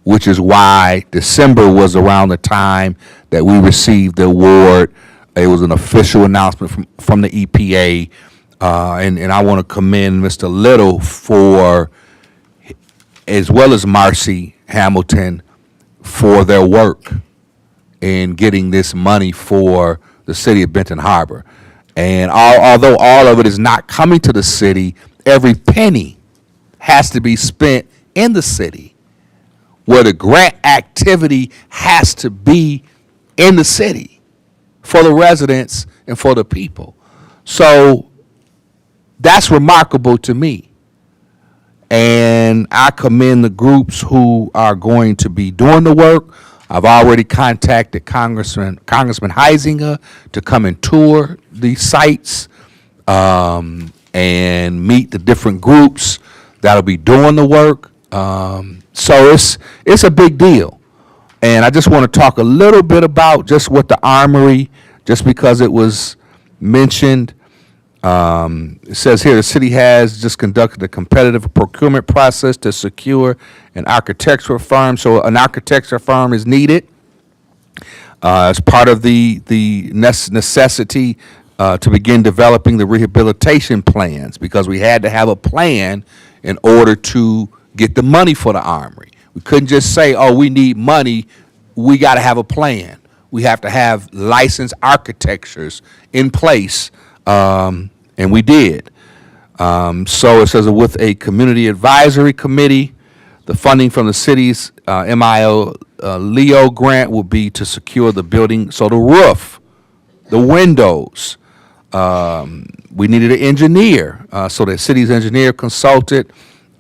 which is why December was around the time that we received the award. It was an official announcement from the EPA, and I want to commend Mr. Little for, as well as Marcy Hamilton, for their work in getting this money for the city of Benton Harbor. And although all of it is not coming to the city, every penny has to be spent in the city, where the grant activity has to be in the city for the residents and for the people. So that's remarkable to me. And I commend the groups who are going to be doing the work. I've already contacted Congressman Heisinger to come and tour these sites and meet the different groups that'll be doing the work. So it's a big deal. And I just want to talk a little bit about just what the Armory, just because it was mentioned. It says here, the city has just conducted a competitive procurement process to secure an architectural firm. So an architecture firm is needed as part of the necessity to begin developing the rehabilitation plans, because we had to have a plan in order to get the money for the Armory. We couldn't just say, oh, we need money. We got to have a plan. We have to have licensed architectures in place, and we did. So it says with a community advisory committee, the funding from the city's MIO Leo grant will be to secure the building, so the roof, the windows. We needed an engineer, so the city's engineer consultant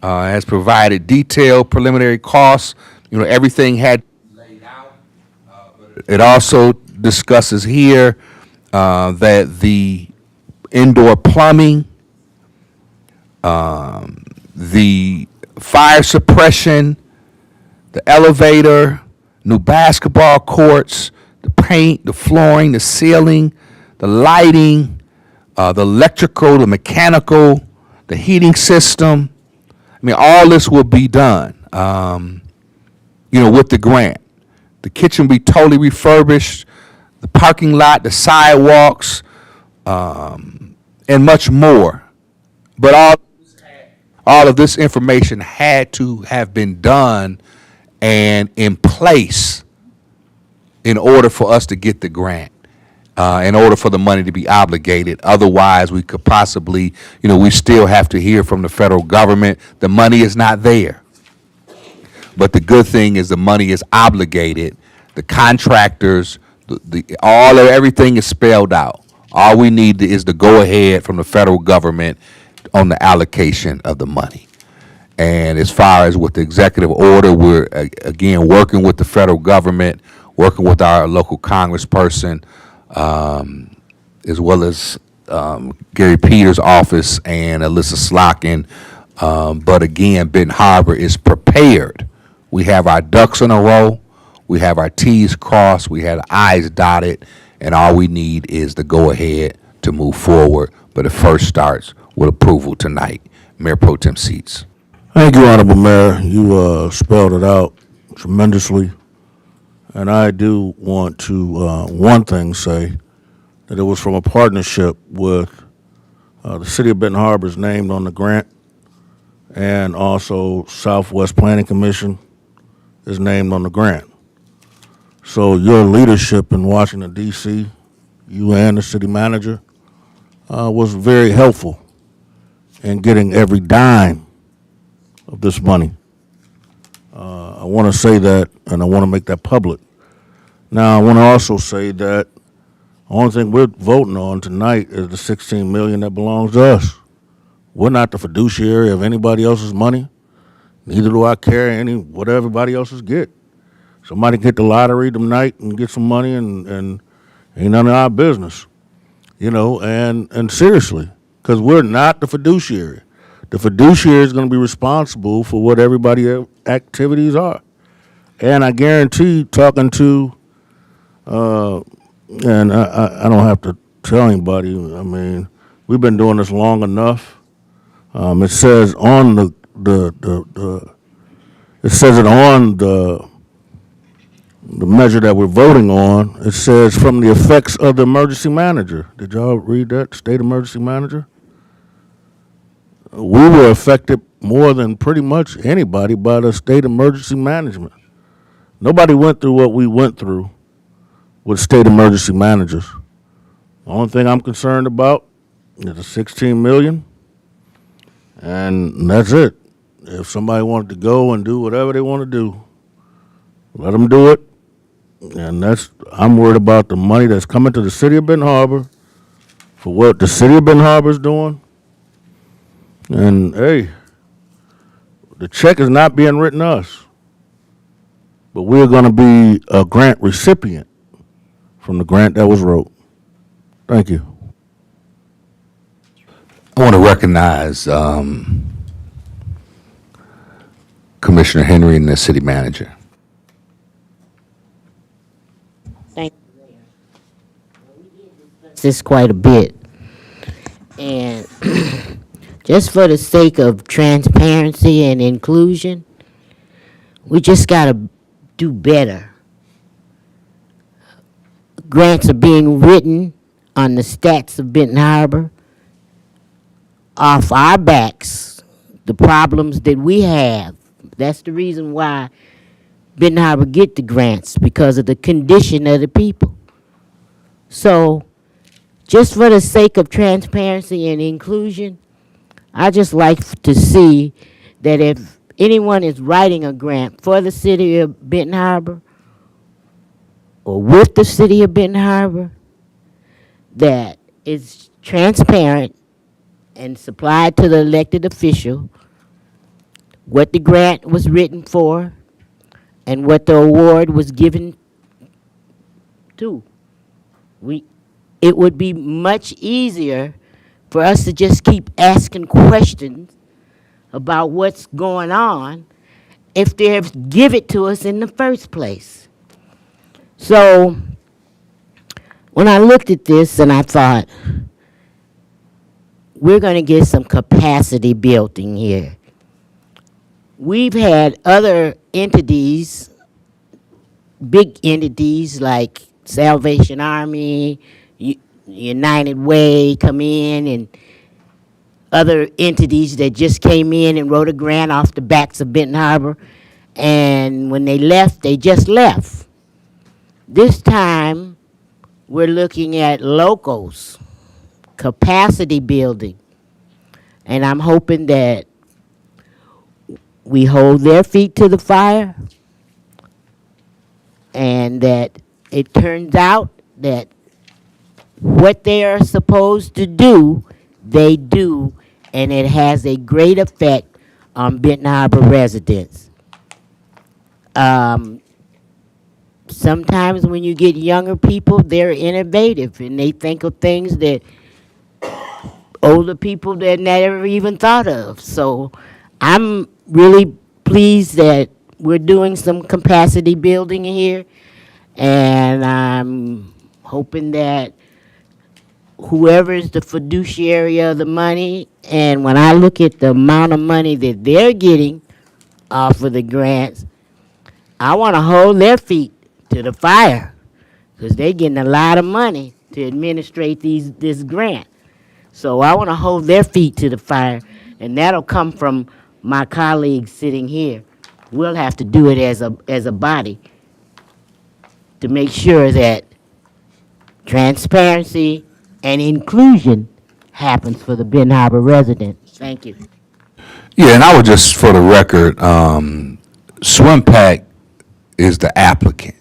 has provided detailed preliminary costs. You know, everything had laid out. It also discusses here that the indoor plumbing, the fire suppression, the elevator, new basketball courts, the paint, the flooring, the ceiling, the lighting, the electrical, the mechanical, the heating system. I mean, all this will be done, with the grant. The kitchen will be totally refurbished, the parking lot, the sidewalks, and much more. But all of this information had to have been done and in place in order for us to get the grant, in order for the money to be obligated. Otherwise, we could possibly, we still have to hear from the federal government. The money is not there. But the good thing is the money is obligated. The contractors, everything is spelled out. All we need is the go-ahead from the federal government on the allocation of the money. And as far as with the executive order, we're, again, working with the federal government, working with our local congressperson, as well as Gary Peters' office and Alyssa Slockin. But again, Benton Harbor is prepared. We have our ducks in a row. We have our T's crossed. We have I's dotted. And all we need is the go-ahead to move forward. But it first starts with approval tonight. Mayor Pro Tem Seats. Thank you, Honorable Mayor. You spelled it out tremendously. And I do want to, one thing, say that it was from a partnership with the City of Benton Harbor is named on the grant, and also Southwest Planning Commission is named on the grant. So your leadership in Washington, D.C., you and the city manager, was very helpful in getting every dime of this money. I want to say that, and I want to make that public. Now, I want to also say that the only thing we're voting on tonight is the $16 million that belongs to us. We're not the fiduciary of anybody else's money. Neither do I care what everybody else's get. Somebody get the lottery tonight and get some money, and ain't none of our business, and seriously, because we're not the fiduciary. The fiduciary is going to be responsible for what everybody's activities are. And I guarantee, talking to, and I don't have to tell anybody, I mean, we've been doing this long enough. It says on it says it on the measure that we're voting on. It says from the effects of the emergency manager. Did y'all read that, state emergency manager? We were affected more than pretty much anybody by the state emergency management. Nobody went through what we went through with state emergency managers. The only thing I'm concerned about is the $16 million, and that's it. If somebody wanted to go and do whatever they want to do, let them do it. And I'm worried about the money that's coming to the city of Benton Harbor for what the city of Benton Harbor is doing. And hey, the check is not being written us, but we're going to be a grant recipient from the grant that was wrote. Thank you. I want to recognize Commissioner Henry and the city manager. Thank you. This quite a bit. And just for the sake of transparency and inclusion, we just got to do better. Grants are being written on the stats of Benton Harbor off our backs, the problems that we have. That's the reason why Benton Harbor get the grants, because of the condition of the people. So, just for the sake of transparency and inclusion, I just like to see that if anyone is writing a grant for the city of Benton Harbor or with the city of Benton Harbor, that it's transparent and supplied to the elected official what the grant was written for and what the award was given to. It would be much easier for us to just keep asking questions about what's going on if they give it to us in the first place. So, when I looked at this and I thought, we're going to get some capacity built in here. We've had other entities, big entities like Salvation Army, United Way come in, and other entities that just came in and wrote a grant off the backs of Benton Harbor. And when they left, they just left. This time, we're looking at locals, capacity building. And I'm hoping that we hold their feet to the fire and that it turns out that what they are supposed to do, they do, and it has a great effect on Benton Harbor residents. Sometimes when you get younger people, they're innovative and they think of things that older people that never even thought of. So I'm really pleased that we're doing some capacity building here, and I'm hoping that whoever is the fiduciary of the money, and when I look at the amount of money that they're getting off of the grants, I want to hold their feet to the fire, because they're getting a lot of money to administrate this grant. So I want to hold their feet to the fire, and that'll come from my colleagues sitting here. We'll have to do it as a body to make sure that transparency and inclusion happens for the Benton Harbor residents. Thank you. Yeah, and I would just, for the record, SWIMPAC is the applicant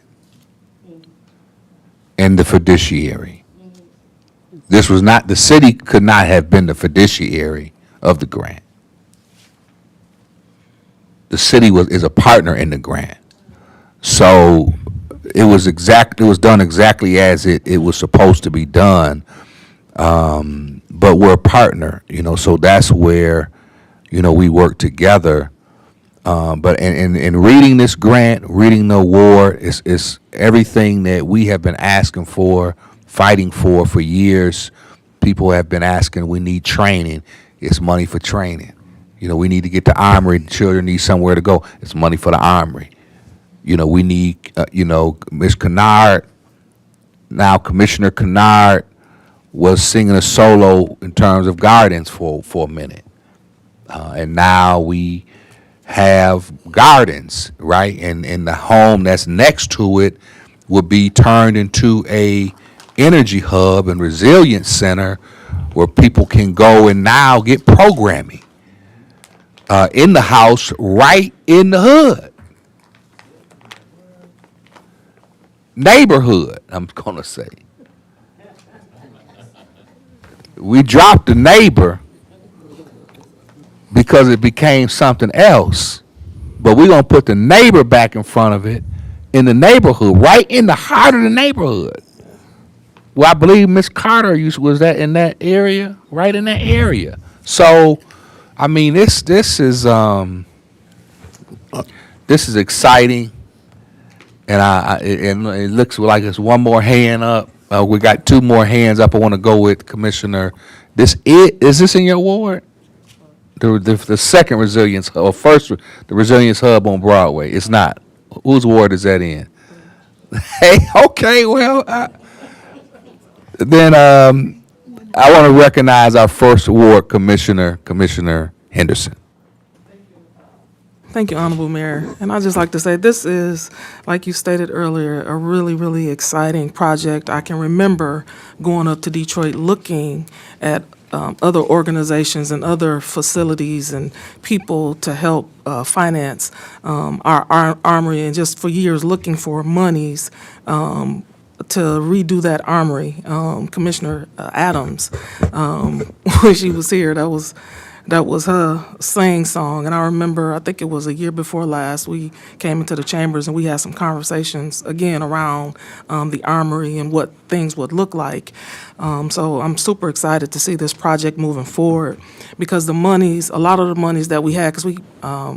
and the fiduciary. This was not, the city could not have been the fiduciary of the grant. The city is a partner in the grant. So it was done exactly as it was supposed to be done. But we're a partner, so that's where, we work together. But in reading this grant, reading the award, is everything that we have been asking for, fighting for years. People have been asking, we need training. It's money for training. We need to get the armory. Children need somewhere to go. It's money for the armory. We need, Ms. Kennard, now Commissioner Kennard was singing a solo in terms of gardens for a minute. And now we have gardens, right? And the home that's next to it would be turned into a energy hub and resilience center where people can go and now get programming in the house, right in the hood. Neighborhood, I'm gonna say. We dropped the neighbor because it became something else. But we're going to put the neighbor back in front of it in the neighborhood, right in the heart of the neighborhood. Well, I believe Ms. Carter was that in that area, right in that area. So, I mean, this is a this is exciting, and it looks like it's one more hand up. We got two more hands up. I want to go with Commissioner. Is this in your ward? The second resilience, or first, the resilience hub on Broadway. It's not. Whose ward is that in? Hey, okay, well, then I want to recognize our first ward commissioner, Commissioner Henderson. Thank you, Honorable Mayor. And I'd just like to say, this is, like you stated earlier, a really, really exciting project. I can remember going up to Detroit looking at other organizations and other facilities and people to help finance our armory, and just for years looking for monies to redo that armory. Commissioner Adams, when she was here, that was her sing song. And I remember, I think it was a year before last, we came into the chambers and we had some conversations again around the armory and what things would look like. So I'm super excited to see this project moving forward, because a lot of the monies that we had, because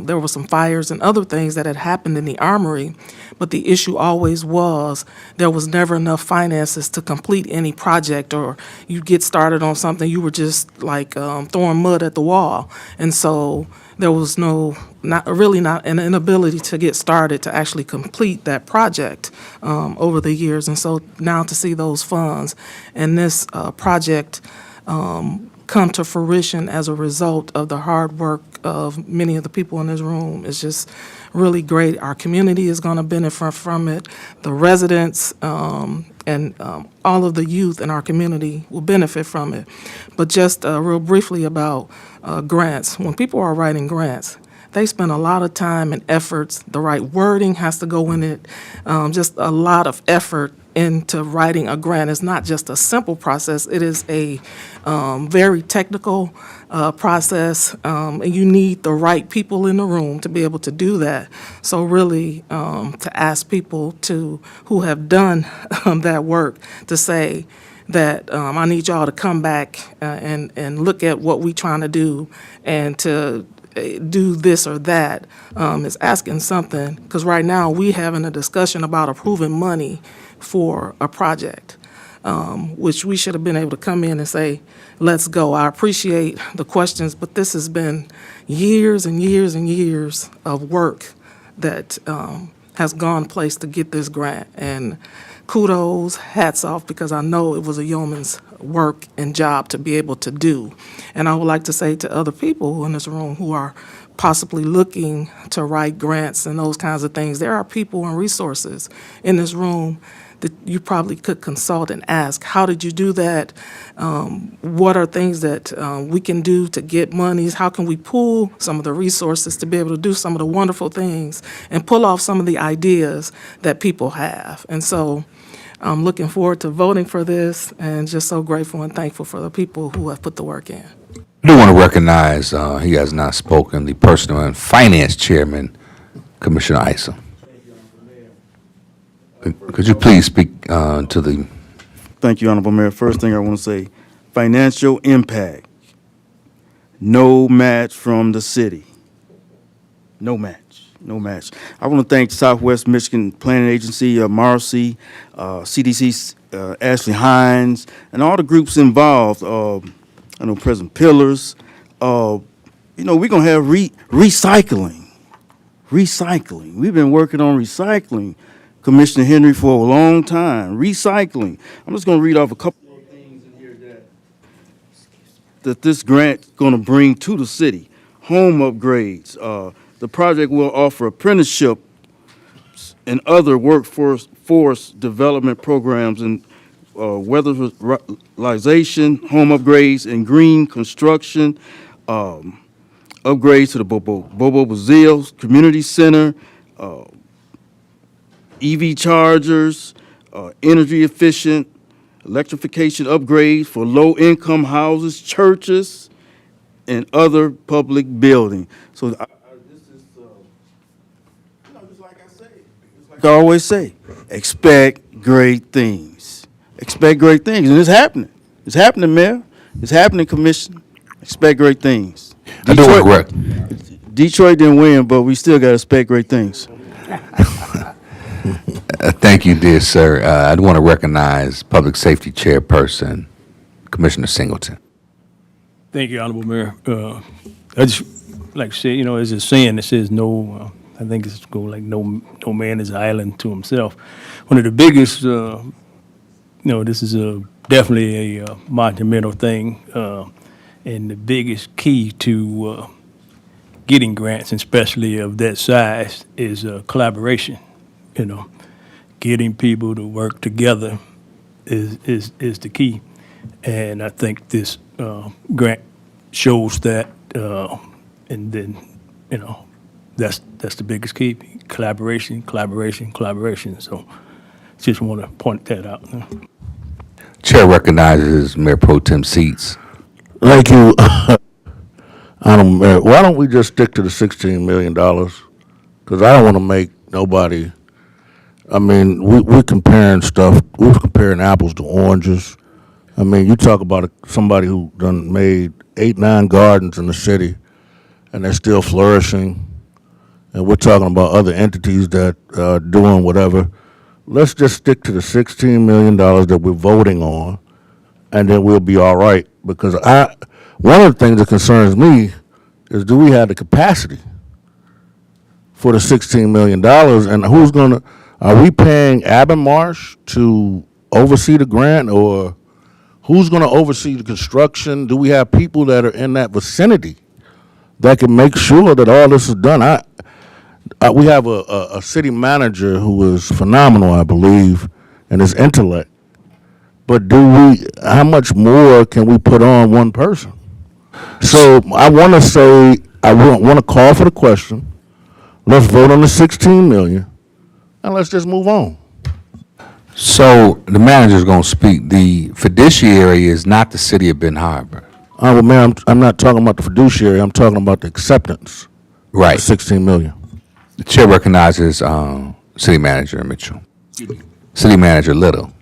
there were some fires and other things that had happened in the armory, but the issue always was there was never enough finances to complete any project, or you get started on something, you were just like throwing mud at the wall. And so there was not an inability to get started to actually complete that project over the years. And so now to see those funds and this project come to fruition as a result of the hard work of many of the people in this room is just really great. Our community is going to benefit from it. The residents and all of the youth in our community will benefit from it. But just real briefly about grants. When people are writing grants, they spend a lot of time and efforts. The right wording has to go in it. Just a lot of effort into writing a grant. It's not just a simple process. It is a very technical process, and you need the right people in the room to be able to do that. So really, to ask people who have done that work to say that I need y'all to come back and look at what we're trying to do, and to do this or that is asking something, because right now we having a discussion about approving money for a project, which we should have been able to come in and say, let's go. I appreciate the questions, but this has been years and years and years of work that has gone place to get this grant. And kudos, hats off, because I know it was a yeoman's work and job to be able to do. And I would like to say to other people in this room who are possibly looking to write grants and those kinds of things, there are people and resources in this room that you probably could consult and ask, how did you do that? What are things that we can do to get monies? How can we pool some of the resources to be able to do some of the wonderful things and pull off some of the ideas that people have? And so I'm looking forward to voting for this, and just so grateful and thankful for the people who have put the work in. I do want to recognize, he has not spoken, the Personnel and Finance Chairman, Commissioner Isa. Could you please speak to the... Thank you, Honorable Mayor. First thing I want to say, financial impact, no match from the city. No match, no match. I want to thank Southwest Michigan Planning Agency, Marcy, CDC, Ashley Hines, and all the groups involved. I know President Pillars. We're going to have recycling. Recycling. We've been working on recycling, Commissioner Henry, for a long time. Recycling. I'm just going to read off a couple of things in here that this grant's going to bring to the city. Home upgrades. The project will offer apprenticeship and other workforce development programs in weatherization, home upgrades, and green construction. Upgrades to the Bobo Bazille Community Center, EV chargers, energy efficient, electrification upgrades for low-income houses, churches, and other public buildings. So this is, just like I say, like I always say, expect great things. Expect great things, and it's happening. It's happening, Mayor. It's happening, Commissioner. Expect great things. I do want to Detroit didn't win, but we still got to expect great things. Thank you, dear sir. I want to recognize Public Safety Chairperson, Commissioner Singleton. Thank you, Honorable Mayor. I just, like I said, you know, as a saying that says no, I think it's go like no man is an island to himself. One of the biggest, you know, this is definitely a monumental thing, and the biggest key to getting grants, especially of that size, is collaboration. You know, getting people to work together is the key, and I think this grant shows that. And then, you know, that's the biggest key: collaboration. So, just want to point that out. Chair recognizes Mayor Pro Tem Seats. Thank you. Honorable Mayor, why don't we just stick to the $16 million? Because I don't want to make nobody, I mean, we're comparing stuff, we're comparing apples to oranges. I mean, you talk about somebody who done made 8, 9 gardens in the city, and they're still flourishing. And we're talking about other entities that are doing whatever. Let's just stick to the $16 million that we're voting on, and then we'll be all right. Because one of the things that concerns me is, do we have the capacity for the $16 million? And who's gonna, are we paying Marsh to oversee the grant, or who's gonna oversee the construction? Do we have people that are in that vicinity that can make sure that all this is done? We have a city manager who is phenomenal, I believe, in his intellect. But how much more can we put on one person? So I want to say, I want to call for the question. Let's vote on the 16 million, and let's just move on. So the manager's going to speak. The fiduciary is not the city of Ben Harbor. Well, Mayor, I'm not talking about the fiduciary. I'm talking about the acceptance. Right. Of 16 million. The chair recognizes City Manager Mitchell. City Manager Little.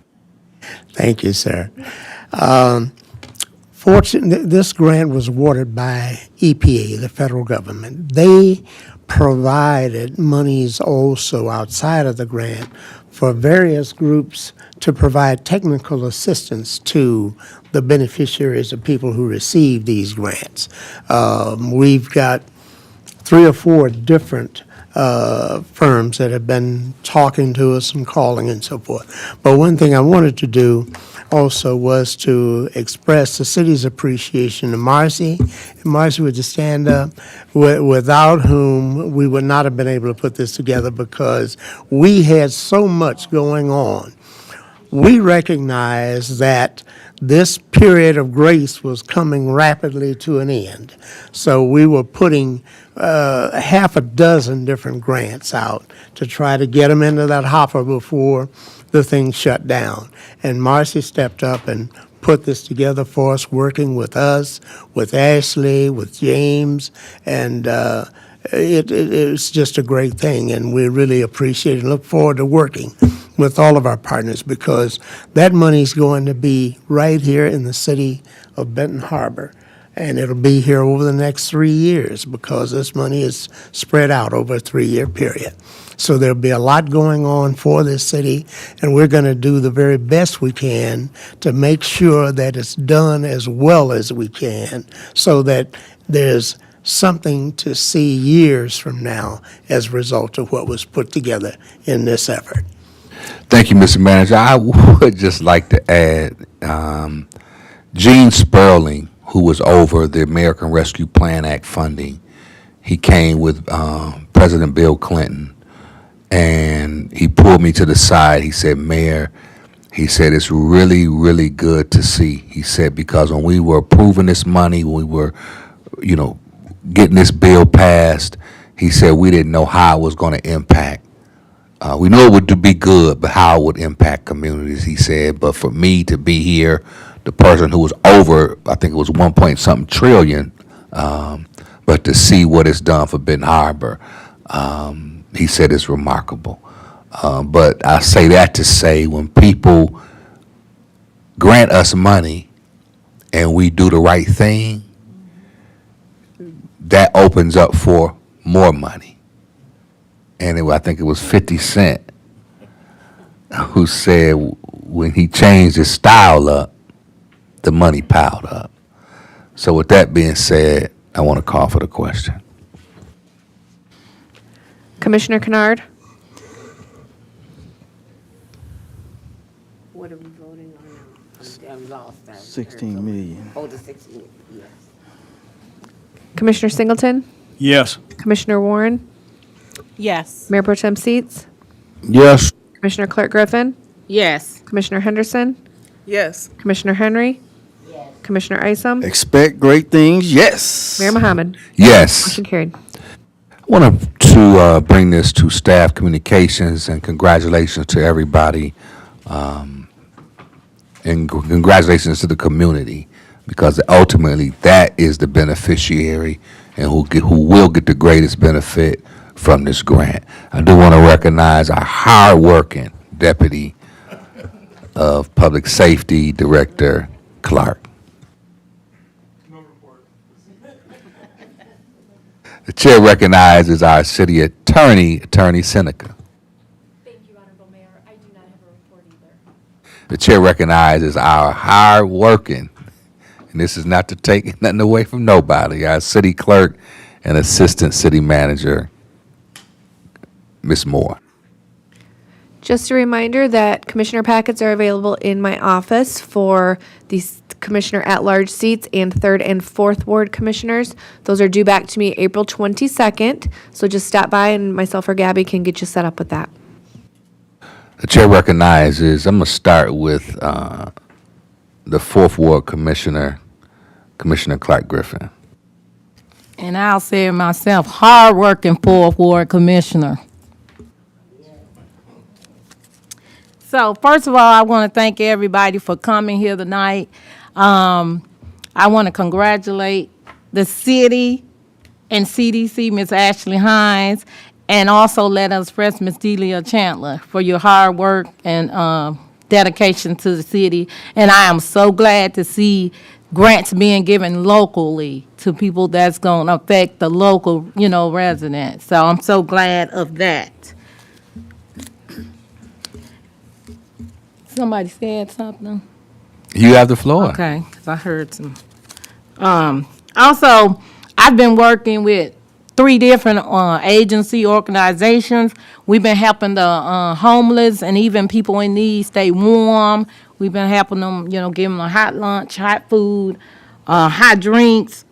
Thank you, sir. Fortunately, this grant was awarded by EPA, the federal government. They provided monies also outside of the grant for various groups to provide technical assistance to the beneficiaries of people who receive these grants. We've got 3 or 4 different firms that have been talking to us and calling and so forth. But one thing I wanted to do also was to express the city's appreciation to Marcy. And Marcy would just stand up, without whom we would not have been able to put this together, because we had so much going on. We recognized that this period of grace was coming rapidly to an end. So we were putting half a dozen different grants out to try to get them into that hopper before the thing shut down. And Marcy stepped up and put this together for us, working with us, with Ashley, with James, and it's just a great thing, and we really appreciate it and look forward to working with all of our partners, because that money's going to be right here in the city of Benton Harbor, and it'll be here over the next 3 years, because this money is spread out over a 3-year period. So there'll be a lot going on for this city, and we're going to do the very best we can to make sure that it's done as well as we can, so that there's something to see years from now as a result of what was put together in this effort. Thank you, Mr. Manager. I would just like to add, Gene Sperling, who was over the American Rescue Plan Act funding, he came with President Bill Clinton, and he pulled me to the side. He said, Mayor, he said, it's really, really good to see. He said, because when we were approving this money, when we were, getting this bill passed, he said, we didn't know how it was going to impact. We knew it would be good, but how it would impact communities, he said. But for me to be here, the person who was over, I think it was 1.something trillion, but to see what it's done for Benton Harbor, he said it's remarkable. But I say that to say, when people grant us money and we do the right thing, that opens up for more money. And I think it was 50 Cent who said when he changed his style up, the money piled up. So with that being said, I want to call for the question. Commissioner Kennard, What are we voting on now? I'm lost. 16 million. Oh, the 16, yes. Commissioner Singleton, Yes. Commissioner Warren, Yes. Mayor Pro Tem Seats, Yes. Commissioner Clark Griffin, Yes. Commissioner Henderson, Yes. Commissioner Henry, Commissioner Isom, Expect great things, yes. Mayor Mohammed. Yes. Motion carried. I wanted to bring this to staff communications and congratulations to everybody, and congratulations to the community, because ultimately that is the beneficiary and who will get the greatest benefit from this grant. I do want to recognize our hardworking Deputy of Public Safety Director Clark. The chair recognizes our city attorney, Attorney Seneca. Thank you, Honorable Mayor. I do not have a report either. The chair recognizes our hard-working, and this is not to take nothing away from nobody, our city clerk and assistant city manager, Ms. Moore. Just a reminder that commissioner packets are available in my office for these commissioner at-large seats and 3rd and 4th Ward commissioners. Those are due back to me April 22nd, so just stop by and myself or Gabby can get you set up with that. The chair recognizes, I'm going to start with the 4th Ward Commissioner, Commissioner Clark Griffin. And I'll say it myself, hardworking 4th Ward Commissioner. So first of all, I want to thank everybody for coming here tonight. I want to congratulate the city and CDC, Ms. Ashley Hines, and also let us express Ms. Delia Chandler for your hard work and dedication to the city. And I am so glad to see grants being given locally to people that's going to affect the local, residents. So I'm so glad of that. Somebody said something? You have the floor. Okay, because I heard some. Also, I've been working with 3 different agency organizations. We've been helping the homeless and even people in need stay warm. We've been helping them, giving them a hot lunch, hot food, hot drinks,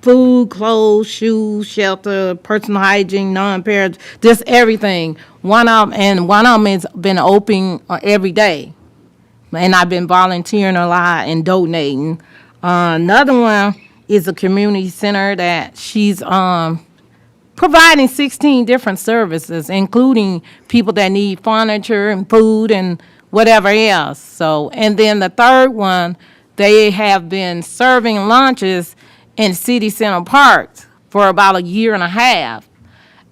food, clothes, shoes, shelter, personal hygiene, non-parents, just everything. One of them has been open every day. And I've been volunteering a lot and donating. Another one is a community center that she's providing 16 different services, including people that need furniture and food and whatever else. So, and then the third one, they have been serving lunches in city center parks for about 1.5 years.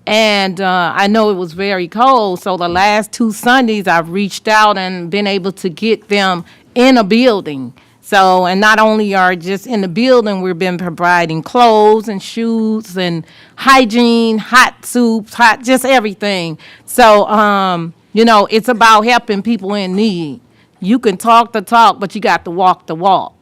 And I know it was very cold, so the last 2 Sundays I've reached out and been able to get them in a building. So, and not only are just in the building, we've been providing clothes and shoes and hygiene, hot soups, just everything. So, it's about helping people in need. You can talk the talk, but you got to walk the walk,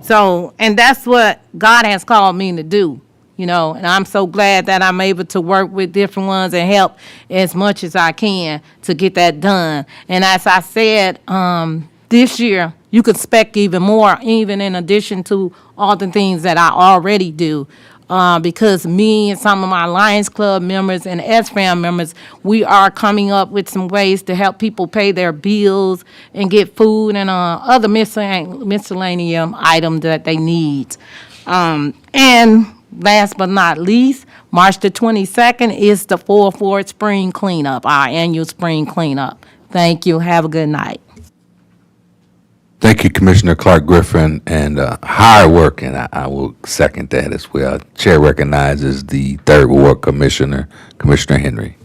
So, and that's what God has called me to do. And I'm so glad that I'm able to work with different ones and help as much as I can to get that done. And as I said, this year, you can expect even more, even in addition to all the things that I already do. Because me and some of my Lions Club members and SFAM members, we are coming up with some ways to help people pay their bills and get food and other miscellaneous items that they need. And last but not least, March the 22nd is the 4th Ward Spring Cleanup, our annual spring cleanup. Thank you. Have a good night. Thank you, Commissioner Clark Griffin, and hard work, and I will second that as well. Chair recognizes the 3rd Ward Commissioner, Commissioner Henry.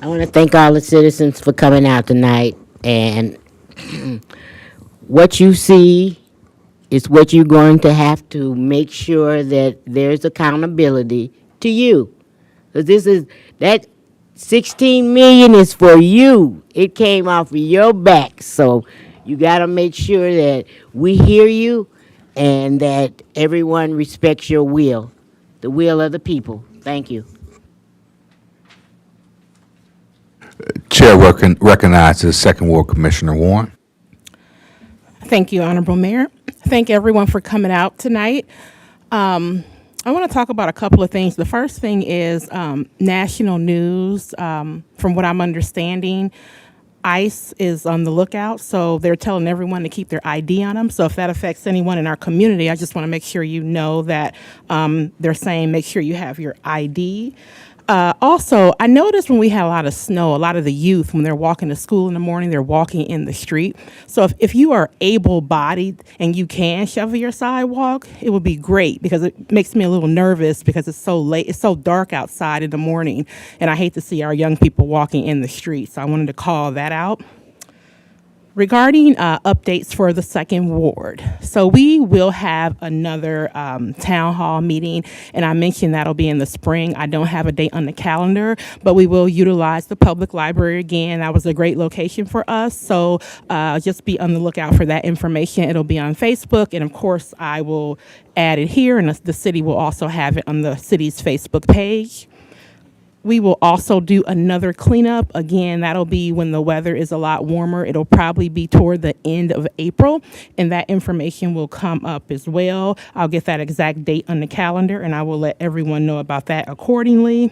I want to thank all the citizens for coming out tonight. And what you see it's what you're going to have to make sure that there's accountability to you. Because that 16 million is for you. It came off of your back. So you got to make sure that we hear you and that everyone respects your will, the will of the people. Thank you. Chair recognizes Second Ward Commissioner Warren. Thank you, Honorable Mayor. Thank everyone for coming out tonight. I want to talk about a couple of things. The first thing is national news. From what I'm understanding, ICE is on the lookout, so they're telling everyone to keep their ID on them. So if that affects anyone in our community, I just want to make sure you know that they're saying make sure you have your ID. Also, I noticed when we had a lot of snow, a lot of the youth, when they're walking to school in the morning, they're walking in the street. So if you are able-bodied and you can shovel your sidewalk, it would be great, because it makes me a little nervous because it's so late, it's so dark outside in the morning, and I hate to see our young people walking in the street. So I wanted to call that out. Regarding updates for the second ward, so we will have another town hall meeting, and I mentioned that'll be in the spring. I don't have a date on the calendar, but we will utilize the public library again. That was a great location for us, so just be on the lookout for that information. It'll be on Facebook, and of course, I will add it here, and the city will also have it on the city's Facebook page. We will also do another cleanup. Again, that'll be when the weather is a lot warmer. It'll probably be toward the end of April, and that information will come up as well. I'll get that exact date on the calendar, and I will let everyone know about that accordingly.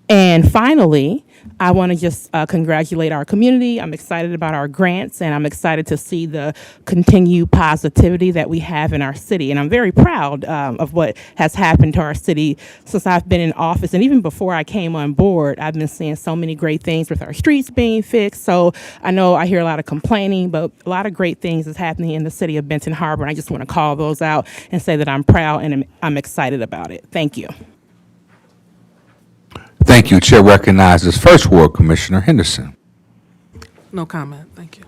And finally, I want to just congratulate our community. I'm excited about our grants, and I'm excited to see the continued positivity that we have in our city. And I'm very proud of what has happened to our city since I've been in office. And even before I came on board, I've been seeing so many great things with our streets being fixed. So I know I hear a lot of complaining, but a lot of great things is happening in the city of Benton Harbor. And I just want to call those out and say that I'm proud and I'm excited about it. Thank you. Thank you. Chair recognizes First Ward Commissioner Henderson. No comment, thank you.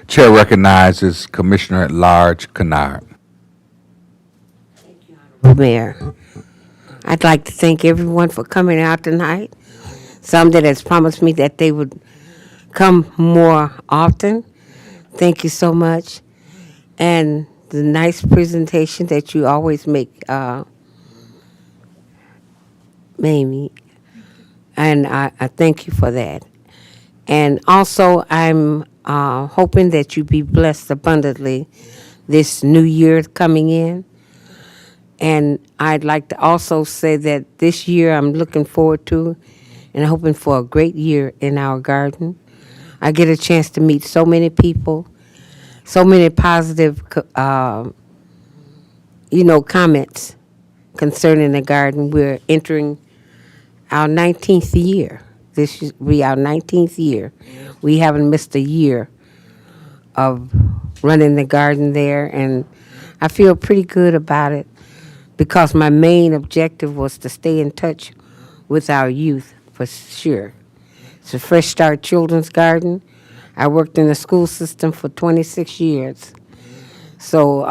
Chair recognizes Commissioner at Large Kennard. Mayor, I'd like to thank everyone for coming out tonight. Some that has promised me that they would come more often. Thank you so much. And the nice presentation that you always make, Mamie. And I thank you for that. And also, I'm hoping that you be blessed abundantly this new year coming in. And I'd like to also say that this year I'm looking forward to and hoping for a great year in our garden. I get a chance to meet so many people, so many positive, comments concerning the garden. We're entering our 19th year. This will be our 19th year. We haven't missed a year of running the garden there, and I feel pretty good about it because my main objective was to stay in touch with our youth, for sure. It's a Fresh Start Children's Garden. I worked in the school system for 26 years. So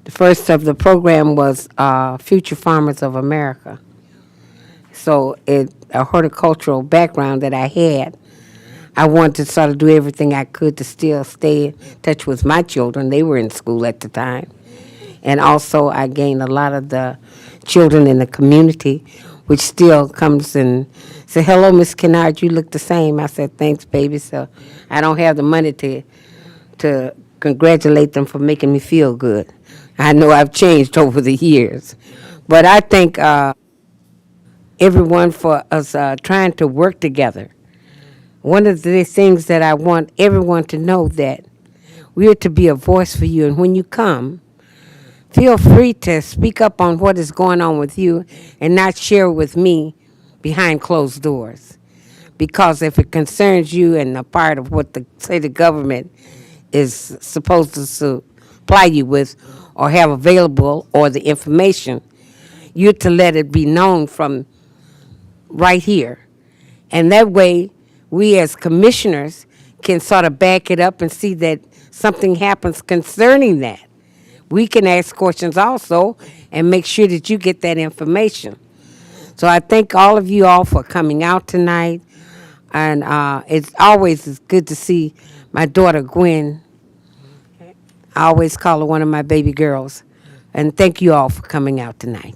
the first of the program was Future Farmers of America. So a horticultural background that I had, I wanted to sort of do everything I could to still stay in touch with my children. They were in school at the time. And also I gained a lot of the children in the community, which still comes and say, hello, Miss Kennard, you look the same. I said, thanks, baby. So I don't have the money to congratulate them for making me feel good. I know I've changed over the years. But I think everyone for us trying to work together. One of the things that I want everyone to know that we are to be a voice for you, and when you come, feel free to speak up on what is going on with you and not share with me behind closed doors. Because if it concerns you and a part of what the government is supposed to supply you with or have available or the information, you're to let it be known from right here. And that way, we as commissioners can sort of back it up and see that something happens concerning that. We can ask questions also and make sure that you get that information. So I thank all of you all for coming out tonight. And it's always good to see my daughter Gwen. I always call her one of my baby girls. And thank you all for coming out tonight.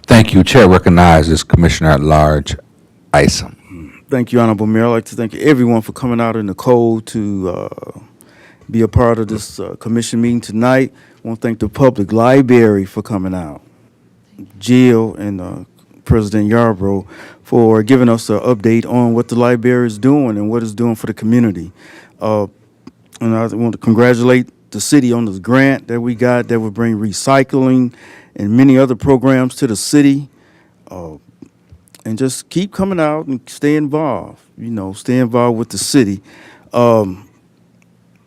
Thank you. Chair recognizes Commissioner at Large Isom. Thank you, Honorable Mayor. I'd like to thank everyone for coming out in the cold to be a part of this commission meeting tonight. I want to thank the Public Library for coming out, Jill and President Yarbrough for giving us an update on what the library is doing and what it's doing for the community. And I want to congratulate the city on this grant that we got that will bring recycling and many other programs to the city. And just keep coming out and stay involved, stay involved with the city.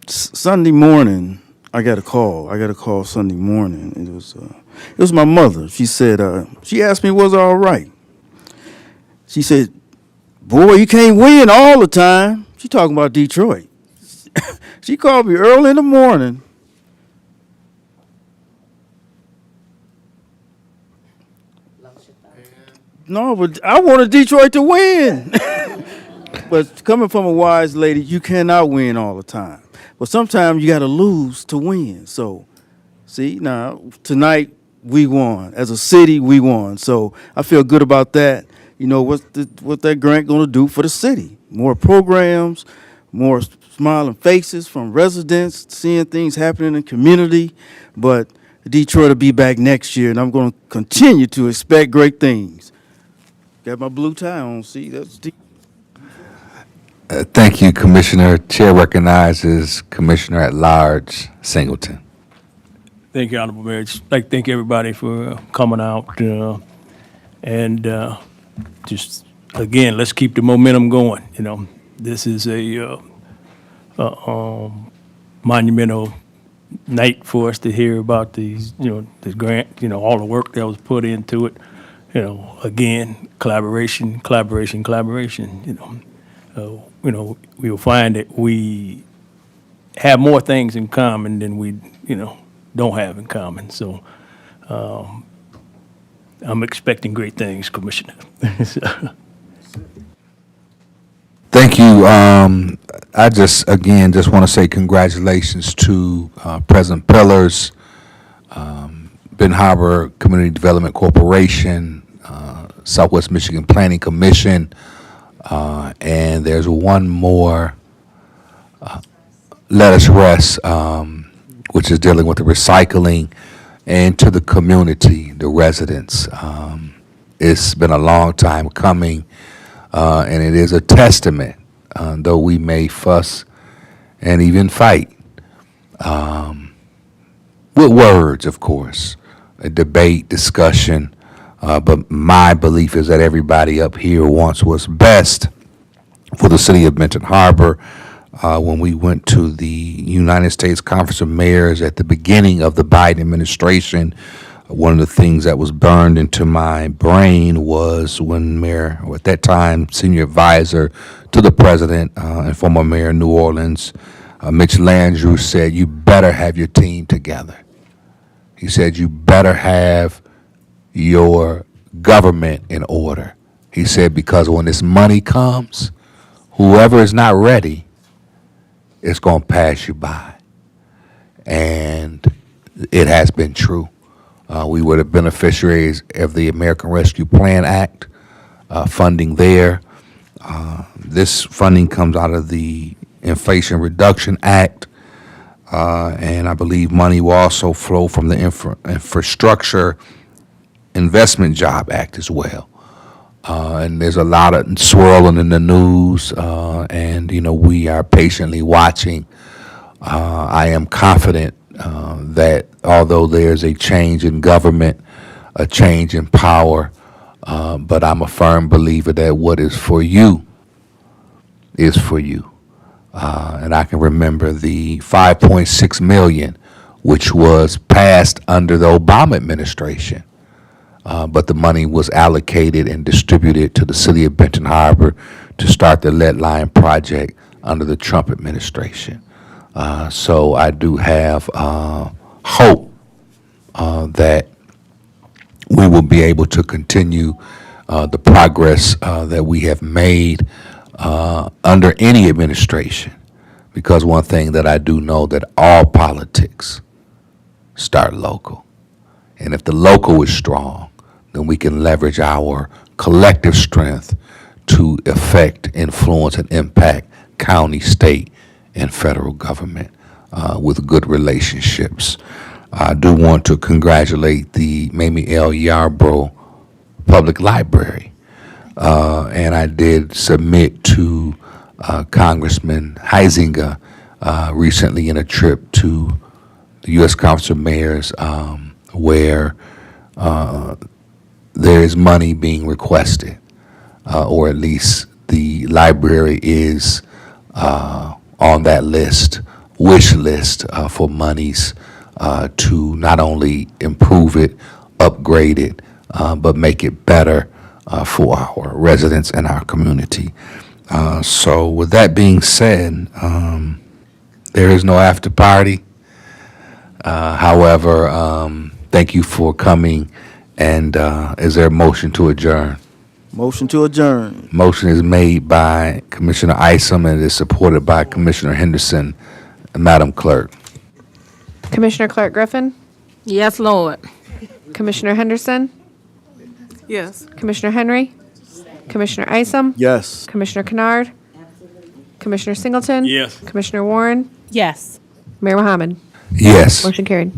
Sunday morning, I got a call Sunday morning. It was my mother. She said, she asked me, was I all right? She said, boy, you can't win all the time. She talking about Detroit. She called me early in the morning. No, but I wanted Detroit to win. But coming from a wise lady, you cannot win all the time. But sometimes you got to lose to win. So, see, now, tonight we won. As a city, we won. So I feel good about that. What that grant going to do for the city? More programs, more smiling faces from residents, seeing things happening in the community. But Detroit will be back next year, and I'm going to continue to expect great things. Got my blue tie on, see? That's deep. Thank you, Commissioner. Chair recognizes Commissioner at Large Singleton. Thank you, Honorable Mayor. Just like to thank everybody for coming out. And just, again, let's keep the momentum going. This is a monumental night for us to hear about these, this grant, all the work that was put into it. Again, collaboration. We'll find that we have more things in common than we, don't have in common. So I'm expecting great things, Commissioner. Thank you. I just want to say congratulations to President Pillars, Ben Harbor Community Development Corporation, Southwest Michigan Planning Commission, and there's one more, Let Us Rest, which is dealing with the recycling, and to the community, the residents. It's been a long time coming, and it is a testament, though we may fuss and even fight, with words, of course, a debate, discussion, but my belief is that everybody up here wants what's best for the city of Benton Harbor. When we went to the United States Conference of Mayors at the beginning of the Biden administration, one of the things that was burned into my brain was when Mayor, or at that time, senior advisor to the president and former mayor of New Orleans, Mitch Landrieu, said, you better have your team together. He said, you better have your government in order. He said, because when this money comes, whoever is not ready, it's going to pass you by. And it has been true. We were the beneficiaries of the American Rescue Plan Act, funding there. This funding comes out of the Inflation Reduction Act, and I believe money will also flow from the Infrastructure Investment Job Act as well. And there's a lot of swirling in the news, and, we are patiently watching. I am confident that although there's a change in government, a change in power, but I'm a firm believer that what is for you is for you. And I can remember the $5.6 million, which was passed under the Obama administration. But the money was allocated and distributed to the city of Benton Harbor to start the lead line project under the Trump administration. So I do have hope that we will be able to continue the progress that we have made under any administration. Because one thing that I do know, that all politics start local. And if the local is strong, then we can leverage our collective strength to affect, influence, and impact county, state, and federal government with good relationships. I do want to congratulate the Mamie L. Yarbrough Public Library. And I did submit to Congressman Heisinger recently in a trip to the U.S. Conference of Mayors where there is money being requested, or at least the library is on that list, wish list for monies to not only improve it, upgrade it, but make it better for our residents and our community. So with that being said, there is no after party. However, thank you for coming, and is there a motion to adjourn? Motion to adjourn. Motion is made by Commissioner Isom and is supported by Commissioner Henderson. Madam Clerk. Commissioner Clark Griffin, Yes, Lord. Commissioner Henderson, Yes. Commissioner Henry, Commissioner Isom, Yes. Commissioner Kennard, Commissioner Singleton. Yes. Commissioner Warren, Yes. Mayor Mohammed. Yes. Motion carried.